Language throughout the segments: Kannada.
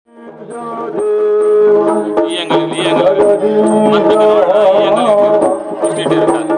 ಈ ಅಂಗಲಿ ಮತ್ತೆ ಈ ಅಂಗಲಿ ಇಷ್ಟಿಟ್ಟಿರ್ತಾರೆ.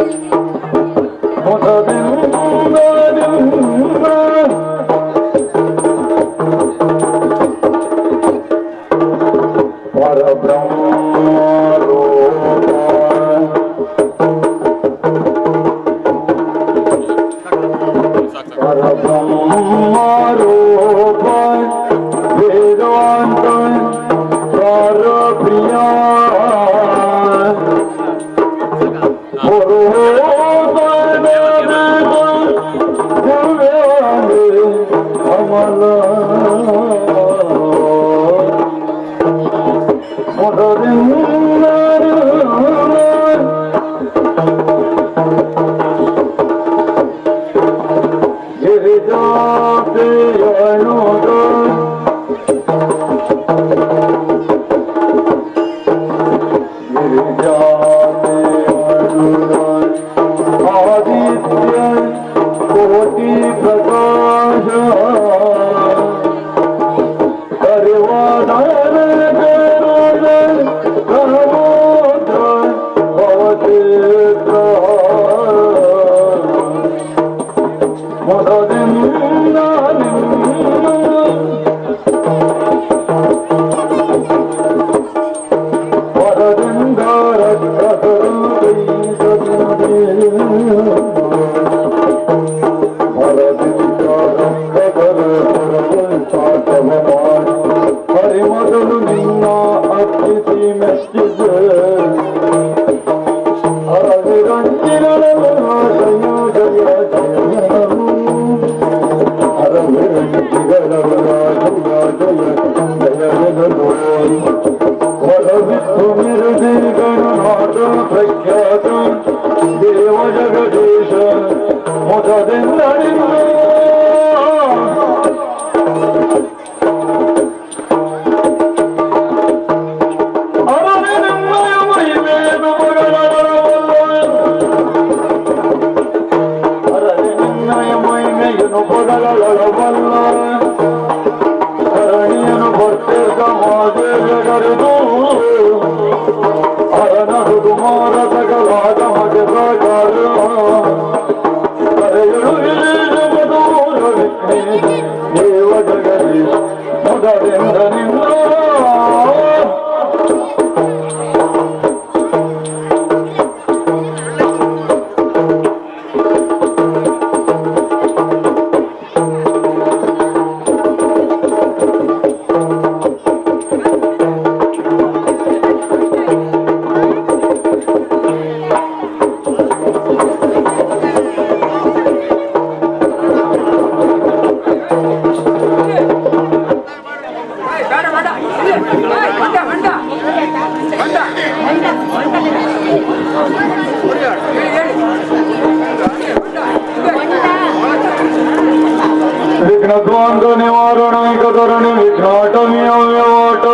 विघ्नध्वांत निवारणैकतरणि विघ्नाटमि अव्यवाट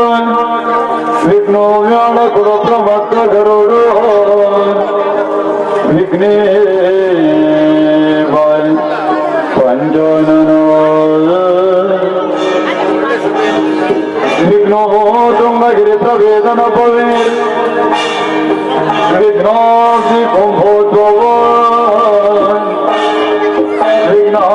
विघ्नो व्याळकुलप्रभक्र गरुडो विघ्ने पंजननो विघ्नो तुंगगिरिप्रवेदन पवे विघ्नाग्नि कुंभोद्भव विघ्ना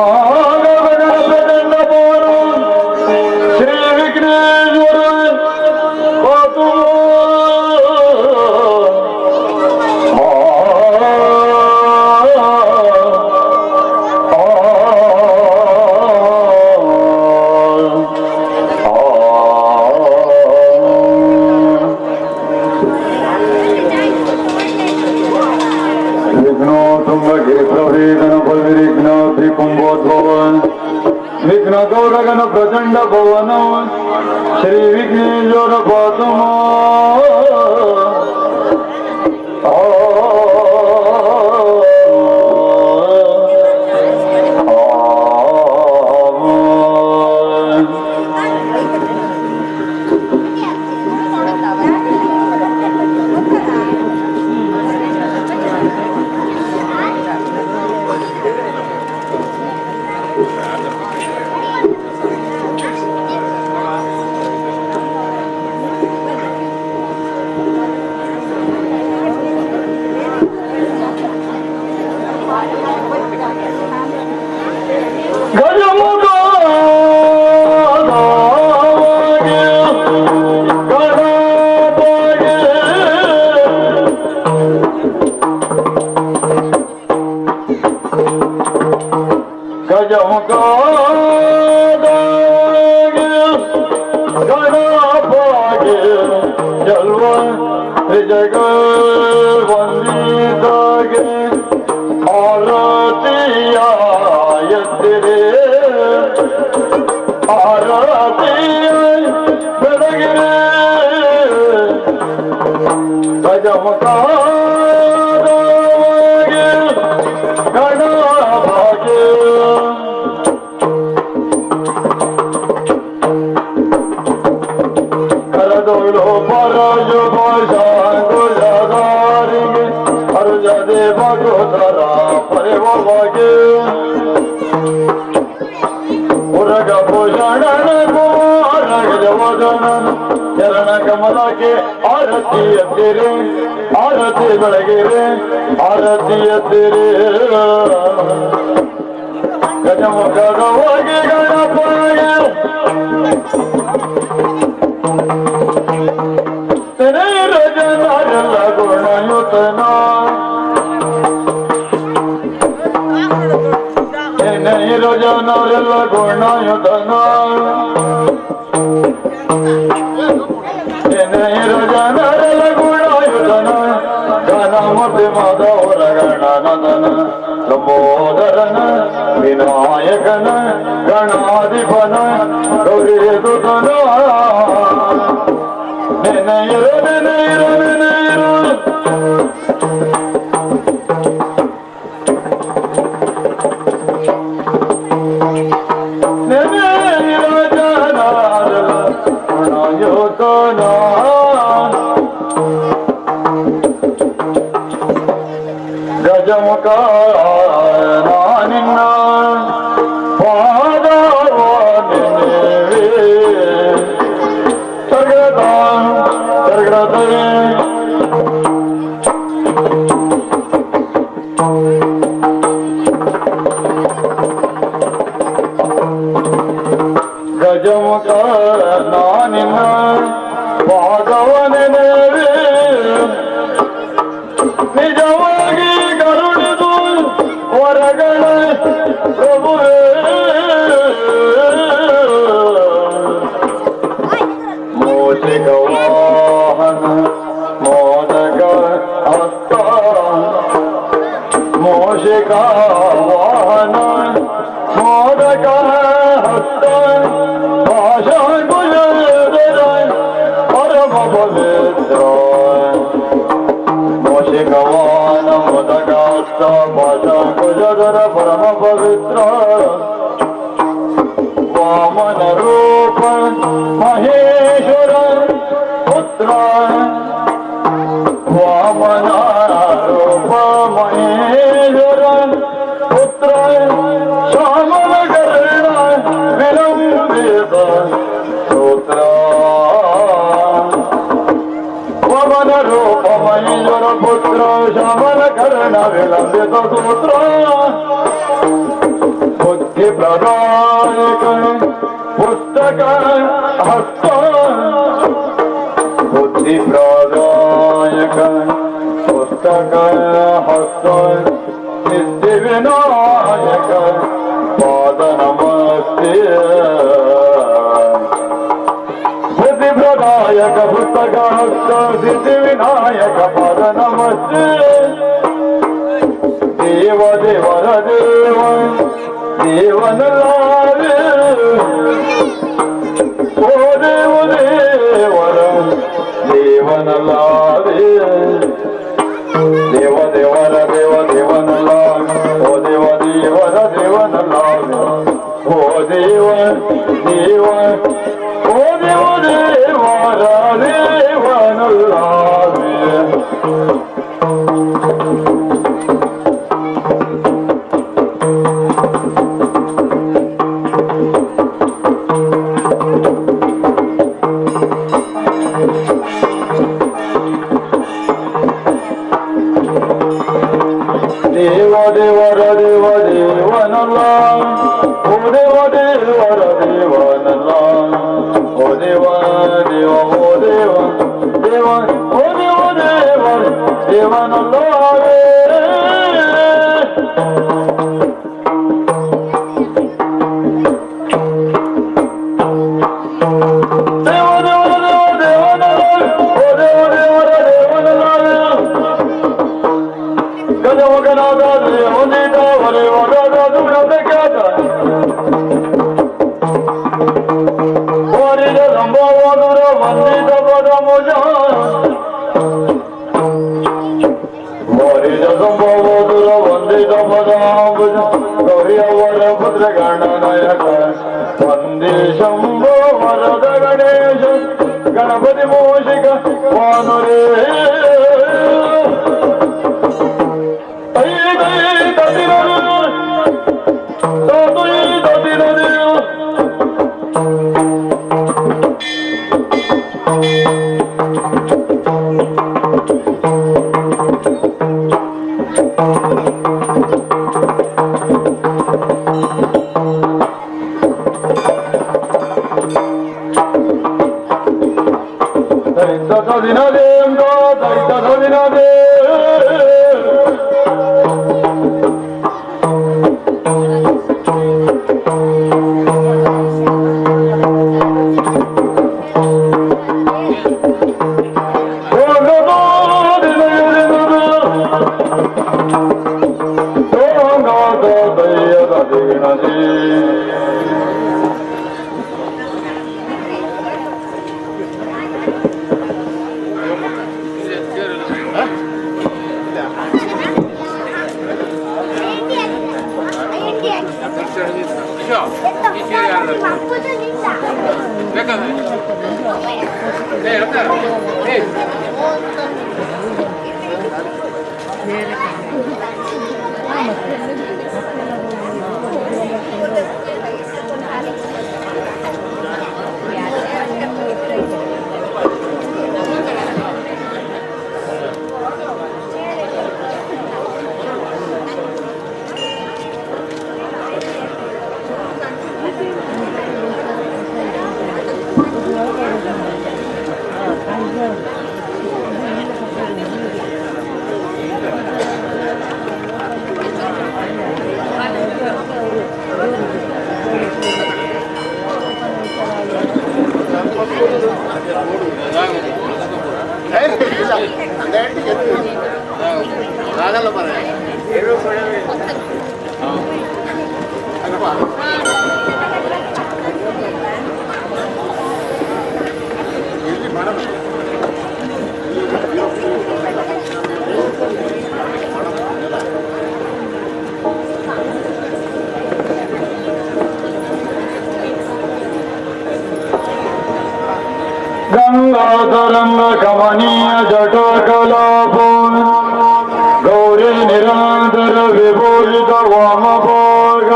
विघ्न गौरगण प्रचंड भवन श्री विघ्नेश्वर गौतम ಗಜಮುಖ ಗಜಮುಖ ಗಣಪಾಗೆ ಜಲ್ವ ಜಗ ವಂದಿತಾಗೆ ಆರತಿಯ ಎತ್ತಿರೆ ಆರತಿಯ ಬೆಳಗಿರೆ ಗಜಮುಖ ಗಣಪಾಗೆ ಕರದೊಳು ಪರಜು ಭಾಷಾಂಗುಲಗಾರಿಗೆ ಹರುಜದೆ ಭಗೋದರ ಪರಿವಗೆ ಉರಗ ಭೂಷಣನ ಕುಮಾರಗಜವದನನ ಚರಣ ಕಮಲಕ್ಕೆ ಆರತಿ ಎತ್ತಿರೆ ಆರತಿ ಬೆಳಗಿರೆ ಆರತಿ ಎತ್ತಿರೆ ಗಜಮುಖದ ಹೋಗಿ ಗಣಪಗೆ ಜನರೆಲ್ಲ ಗುಣಯುತನ ಜನರೆಲ್ಲ ಗುಣಯುತನ ಜನರೆಲ್ಲ ಗುಣಯುತನ ಗಣಮತಿ ಮಾಧವರ ಗಣನದನ ಲಂಬೋದರನ ವಿನಾಯಕನ ಗಣಾಧಿಪನ ಗೌರಿದುತನ ನೆನೆಯಿರು ನೆನೆಯಿರು ನೆನೆಯಿರು ನೆನೆಯಿರು ಜನರ ಗುಣಯುತನ ಗಜಮುಖ ನಾನಿನ್ನ ಪಾದವ ನೆನೆವೆ ಗಜಮುಖ ನಾನಿನ್ನ ಪಾದವನೆನವೇ ನಿಜವಾಗಿ ಕರುಣಿದು ವರಗಳ ಪ್ರಭುವೇ ಮೋಷಿಕ ವಾಹನ ಮೋದಕ ಹಸ್ತ ಮೋಷಿಕ ವಾಹನ ಮೋದಕ ಹಸ್ತ ಭಾಷಾಂಗುಲಧರ ಪರಮ ಪವಿತ್ರ ಮೋಷಿಕ ವಾಹನ ಮೋದಕ ಹಸ್ತ ಭಾಷಾಂಗುಲಧರ ಪರಮ ಪವಿತ್ರ ವಾಮನ ರೂಪ ಮಹೇಶ್ವರ ಪುತ್ರ ವಾಮನ ರೂಪ ಮಹೇಶ್ವರ ಪುತ್ರ ಶ್ಯಾಮಲ ಕರ್ಣ ವಿಲಂಬಿತ ಸೂತ್ರ ವಾಮನ ರೂಪ ಮಹೇಶ್ವರ ಪುತ್ರ ಶ್ಯಾಮಲ ಕರ್ಣ ವಿಲಂಬಿತ ಸೂತ್ರ ಬುದ್ಧಿ ಪ್ರದಾಯಕ ಪುಸ್ತಕ ಹಸ್ತ ಬುದ್ಧಿ ಪ್ರದಾಯಕ ಪುಸ್ತಕ ಹಸ್ತ ಸಿದ್ಧಿ ವಿನಾಯಕ ಪಾದ ನಮಸ್ತೆ ಬುದ್ಧಿ ಪ್ರದಾಯಕ ಪುಸ್ತಕ ಹಸ್ತ ಸಿದ್ಧಿ ವಿನಾಯಕ ಪಾದ ನಮಸ್ತೆ ದೇವ ದೇವರ ದೇವ ದೇವನಲ್ಲಾರೆ ಓ ದೇವ ದೇವರ ದೇವನಲ್ಲಾರೆ ದೇವ ದೇವರ ದೇವ ದೇವನಲ್ಲಾರೆ ಓ ದೇವ ದೇವರ ದೇವನಲ್ಲಾರೆ ಓ ದೇವ ದೇವ ಓ ದೇವ ದೇವರ ದೇವನಲ್ಲಾರೆ ದೇವ ದೇವರ ದೇವ ದೇವನಲ್ಲ ಓ ಗಣನಾಯಕ ವಂದೇ ಶಂಭೋ ವರದ ಗಣೇಶ ಗಣಪತಿ ಮೋಷಿಕ ವಾನುರೇ गंगाधरंग कमनीय जटकलाप गौरी निराधर विभूषित वामभाग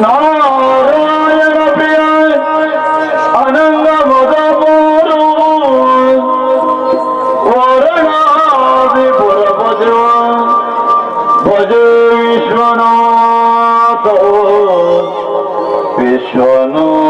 नारायण प्रिय अनंग मदपूर वरणादिपुरपति भज विश्वनाथ विश्वनाथ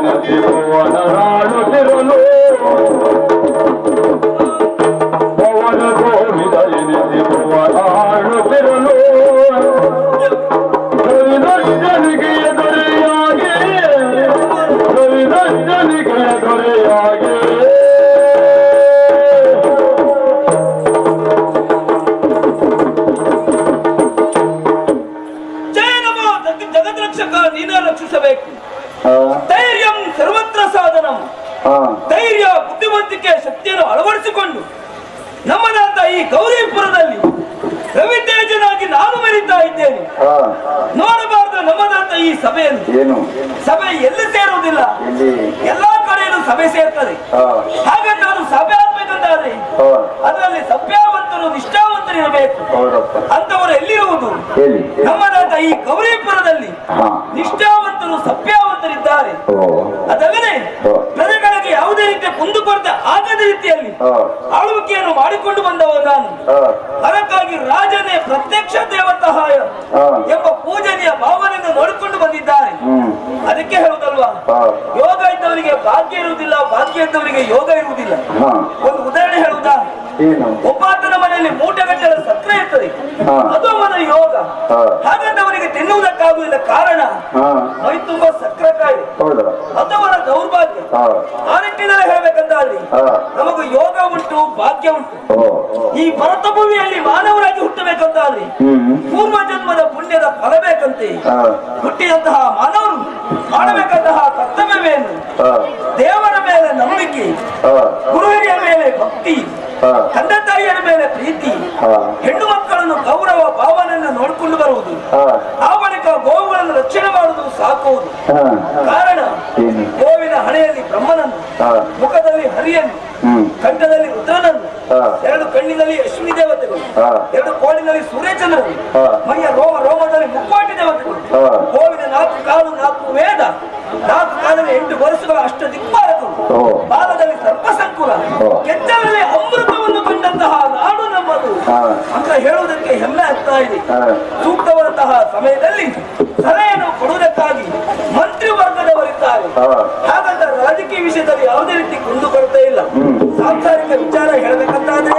ಎನಿಸಿ ಭುವನ ನಾಡುತ್ತಿರಲು ಪವನ ಗೋವಿದ ಎನಿಸಿ ಭುವನ ಆಡುತ್ತಿರಲು ರವಿರಂಜನಿಗೆಯ ದೊರೆಯಾಗಿ ರವಿರಂಜನಿಗೆಯ ದೊರೆಯಾಗಿ ಜಗದ್ರಕ್ಷಕ ನೀನೇ ರಕ್ಷಿಸಬೇಕು. ಧೈರ್ಯಂ ಸರ್ವತ್ರ ಸಾಧನಂ. ಧೈರ್ಯ, ಬುದ್ಧಿವಂತಿಕೆ, ಶಕ್ತಿಯನ್ನು ಅಳವಡಿಸಿಕೊಂಡು ನಮ್ಮನಾದ ಈ ಗೌರಿಪುರದಲ್ಲಿ ರವಿತೇಜನಾಗಿ ನಾನು ಮೆರೀತಾ ಇದ್ದೇನೆ. ನೋಡಬಾರದು ನಮ್ಮನಾದ ಈ ಸಭೆಯನ್ನು. ಏನು ಸಭೆ ಎಲ್ಲಿ ಸೇರುವುದಿಲ್ಲ, ಎಲ್ಲಾ ಕಡೆಯಲ್ಲೂ ಸಭೆ ಸೇರ್ತದೆ. ಹಾಗಾಗಿ ನಾನು ಸಭೆ ಆಗ್ಬೇಕಂತಾದ್ರೆ ಅದರಲ್ಲಿ ಸಭ್ಯವಂತರು ನಿಷ್ಠಾವಂತರು ಇರಬೇಕು. ಅಂತವರು ಎಲ್ಲಿರುವುದು? ನಮ್ಮನಾದ ಈ ಗೌರಿಪುರದಲ್ಲಿ ನಿಷ್ಠಾವಂತರು ಸಭ್ಯವಂತರಿದ್ದಾರೆ. ಅದಲ್ಲದೆ ಪ್ರಜೆಗಳಿಗೆ ಯಾವುದೇ ರೀತಿಯ ಕುಂದುಕೊರತೆ ಆಗದ ರೀತಿಯಲ್ಲಿ ಆಳ್ವಿಕೆಯನ್ನು ಮಾಡಿಕೊಂಡು ಬಂದವ ನಾನು. ಅದಕ್ಕಾಗಿ ರಾಜನೇ ಪ್ರತ್ಯಕ್ಷ ದೇವತಹಾಯ ಎಂಬ ಪೂಜನೀಯ ಭಾವನೆಯನ್ನು ನೋಡಿಕೊಂಡು ಬಂದಿದ್ದಾರೆ. ಅದಕ್ಕೆ ಹೇಳುವುದಲ್ವಾ, ಯೋಗ ಇದ್ದವರಿಗೆ ಭಾಗ್ಯ ಇರುವುದಿಲ್ಲ, ಭಾಗ್ಯ ಇದ್ದವರಿಗೆ ಯೋಗ ಇರುವುದಿಲ್ಲ. ಒಂದು ಉದಾಹರಣೆ ಹೇಳುವುದಾ? ಒಬ್ಬಾತನ ಮನೆಯಲ್ಲಿ ಮೂಟೆಗಟ್ಟಲೆ ಸಕ್ಕರೆ ಇರ್ತದೆ, ಅದು ಅವನ ಯೋಗ. ಹಾಗಾದ್ರೆ ಅವನಿಗೆ ತಿನ್ನುವುದಕ್ಕಾಗುವುದಿಲ್ಲ, ಕಾರಣ ಮೈ ತುಂಬಾ ಸಕ್ಕರೆ ಕಾಯಿ, ಅದು ಅವನ ದೌರ್ಭಾಗ್ಯ. ಆ ನಿಟ್ಟಿನಲ್ಲಿ ಹೇಳ್ಬೇಕಂತಾದ್ರೆ ನಮಗೂ ಯೋಗ ಉಂಟು, ಭಾಗ್ಯ ಉಂಟು. ಈ ಭರತ ಭೂಮಿಯಲ್ಲಿ ಮಾನವರಾಗಿ ಹುಟ್ಟಬೇಕಂತಾದ್ರೆ ಪೂರ್ವ ಜನ್ಮದ ಪುಣ್ಯದ ಫಲ ಬೇಕಂತೆ. ಹುಟ್ಟಿದಂತಹ ಮಾನವರು ಮಾಡಬೇಕಂತಹ ಕರ್ತವ್ಯವೇನು? ದೇವರ ಮೇಲೆ ನಂಬಿಕೆ, ಗುರು ಹಿರಿಯ ಮೇಲೆ ಭಕ್ತಿ, ತಂದೆ ತಾಯಿಯರ ಮೇಲೆ ಪ್ರೀತಿ, ಹೆಣ್ಣು ಮಕ್ಕಳನ್ನು ಗೌರವ ಭಾವನೆಯನ್ನು ನೋಡಿಕೊಂಡು ಬರುವುದು, ಆ ಬಳಿಕ ಗೋವುಗಳನ್ನು ರಕ್ಷಣೆ ಮಾಡುವುದು, ಸಾಕುವುದು. ಕಾರಣ ಗೋವಿನ ಹಣೆಯಲ್ಲಿ ಬ್ರಹ್ಮನನ್ನು, ಮುಖದಲ್ಲಿ ಹರಿಯನ್ನು, ಕಂಠದಲ್ಲಿ ರುದ್ರನನ್ನು, ಎರಡು ಕಣ್ಣಿನಲ್ಲಿ ಅಶ್ವಿನಿ ದೇವತೆಗಳು, ಎರಡು ಕೋಡಿನಲ್ಲಿ ಸೂರ್ಯಚಂದ್ರರು, ಮೈಯ ರೋಮದಲ್ಲಿ ಮುಕ್ಕೋಟಿ ದೇವತೆಗಳು, ಗೋವಿನ 4 ಕಾಲು 4 ವೇದ, 4 ಕಾಲದಲ್ಲಿ 8 ವರ್ಷಗಳ ಅಷ್ಟ ದಿಕ್ಪಾಲಕರು, ಬಾಲದಲ್ಲಿ ಸರ್ಪ ಸಂಕುಲ, ಕೆಚ್ಚಲಲ್ಲಿ ಅಮೃತವನ್ನು ಕಂಡಂತಹ ನಾಡು ನಮ್ಮದು ಅಂತ ಹೇಳುವುದಕ್ಕೆ ಹೆಮ್ಮೆ ಆಗ್ತಾ ಇದೆ. ಸೂಕ್ತವಾದಂತಹ ಸಮಯದಲ್ಲಿ ಸಲಹೆಯನ್ನು ಕೊಡುವುದಕ್ಕಾಗಿ ಮಂತ್ರಿ ವರ್ಗದವರಿದ್ದಾರೆ. ಹಾಗಂತ ರಾಜಕೀಯ ವಿಷಯದಲ್ಲಿ ಯಾವುದೇ ರೀತಿ ಕುಂದುಕೊರತೆ ಇಲ್ಲ. ಸಾಂಸಾರಿಕ ವಿಚಾರ ಹೇಳಬೇಕಂತಾದ್ರೆ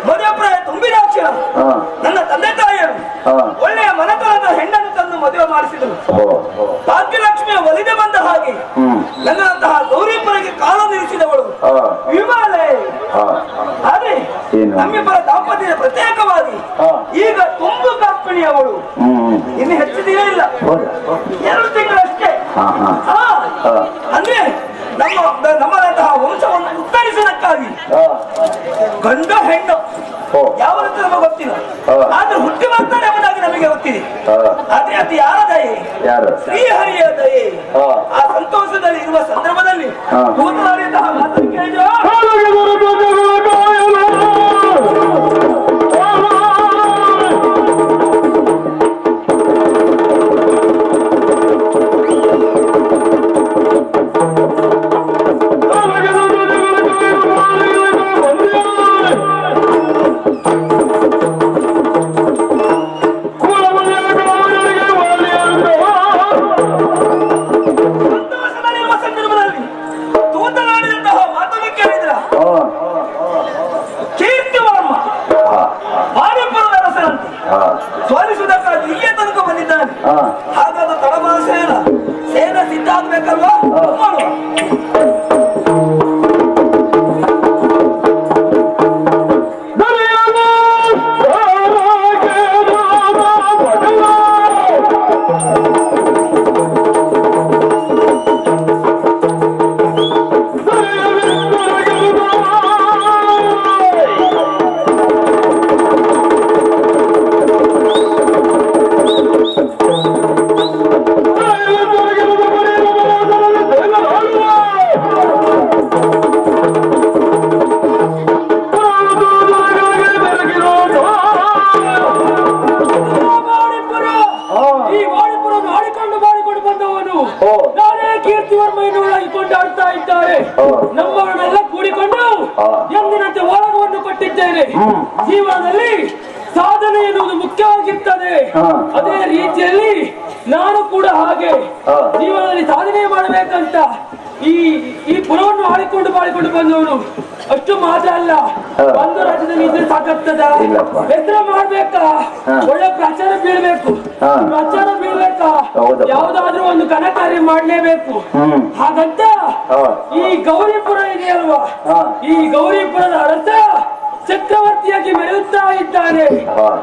ಮದುವೆ ತುಂಬಿದ ಕ್ಷಣ ನನ್ನ ತಂದೆ ತಾಯಿಯರು ಒಳ್ಳೆಯ ಮನತನದ ಹೆಣ್ಣನ್ನು ತಂದು ಮದುವೆ ಮಾಡಿಸಿದರು. ಭಾಗ್ಯಲಕ್ಷ್ಮಿ ಒಮ್ಮೆ ಒಲಿದೆ ಬಂದ ಹಾಗೆ ನನ್ನಂತಹ ಗೌರಿಪುರಕ್ಕೆ ಕಾಲ ನಿಲ್ಲಿಸಿದವಳು ವಿಮಾಲೆ. ಆದ್ರೆ ನಮ್ಮಿಬ್ಬರ ದಾಂಪತ್ಯದ ಪ್ರತ್ಯೇಕವಾಗಿ ಈಗ ತುಂಬು ಕಂಪನಿಯವಳು ಇನ್ನು ಹೆಚ್ಚಿದೆಯೇ ಇಲ್ಲ, 2 ತಿಂಗಳಷ್ಟೇ. ಅಂದ್ರೆ ನಮ್ಮದಂತಹ ವಂಶವನ್ನು ಉತ್ತರಿಸುವುದಕ್ಕಾಗಿ ಗಂಡು ಹೆಣ್ಣು ಯಾವ ರೀತಿ ನಮಗೆ ಗೊತ್ತಿಲ್ಲ, ಆದ್ರೆ ಹುಟ್ಟಿ ಬರ್ತಾರೆ ಎಂಬುದಾಗಿ ನಮಗೆ ಗೊತ್ತಿದೆ. ಆದ್ರೆ ಅದು ಯಾರ ದಯೆ? ಶ್ರೀಹರಿಯ ದಯೆ. ಆ ಸಂತೋಷದಲ್ಲಿ ಇರುವ ಸಂದರ್ಭದಲ್ಲಿ ಕೂತಲಾಡಿದಂತಹ ಮಾತನ್ನು ಕೇಳಿದ್ರು. ಸೋಲಿಸುವುದಕ್ಕಾಗಿ ಇಲ್ಲೇ ತನಕ ಬಂದಿದ್ದಾನೆ. ಹಾಗಾದ ತಡಮಾನ ಸೇನ ಸಿದ್ಧ ಆಗ್ಬೇಕಲ್ವಾ? ನಮ್ಮವರನ್ನೆಲ್ಲ ಕೂಡಿಕೊಂಡು ಎಂದಿನಂತೆ ಓಲಗವನ್ನು ಕೊಟ್ಟಿದ್ದೇನೆ. ಜೀವನದಲ್ಲಿ ಸಾಧನೆ ಎನ್ನುವುದು ಮುಖ್ಯವಾಗಿರ್ತದೆ. ಅದೇ ರೀತಿಯಲ್ಲಿ ನಾನು ಕೂಡ ಹಾಗೆ ಜೀವನದಲ್ಲಿ ಸಾಧನೆ ಮಾಡಬೇಕಂತ ಈ ಪುರವನ್ನು ಆಳಿಕೊಂಡು ಬಂದವನು. ಅಷ್ಟು ಮಾತ್ರ ಅಲ್ಲ, ಒಂದು ರಾಜ್ಯದಲ್ಲಿ ಇದ್ರೆ ಸಾಕಾಗ್ತದ? ಹೆಸರು ಮಾಡ್ಬೇಕಾ? ಒಳ್ಳೆ ಪ್ರಚಾರ ಬೀಳ್ಬೇಕಾ? ಯಾವ್ದಾದ್ರೂ ಒಂದು ಘನಕಾರ್ಯ ಮಾಡ್ಲೇಬೇಕು. ಹಾಗಂತ ಈ ಗೌರಿಪುರ ಇದೆಯಲ್ವಾ, ಈ ಗೌರಿಪುರದ ಅರಸ ಚಕ್ರವರ್ತಿಯಾಗಿ ಮೆರೆಯುತ್ತಾ ಇದ್ದಾನೆ.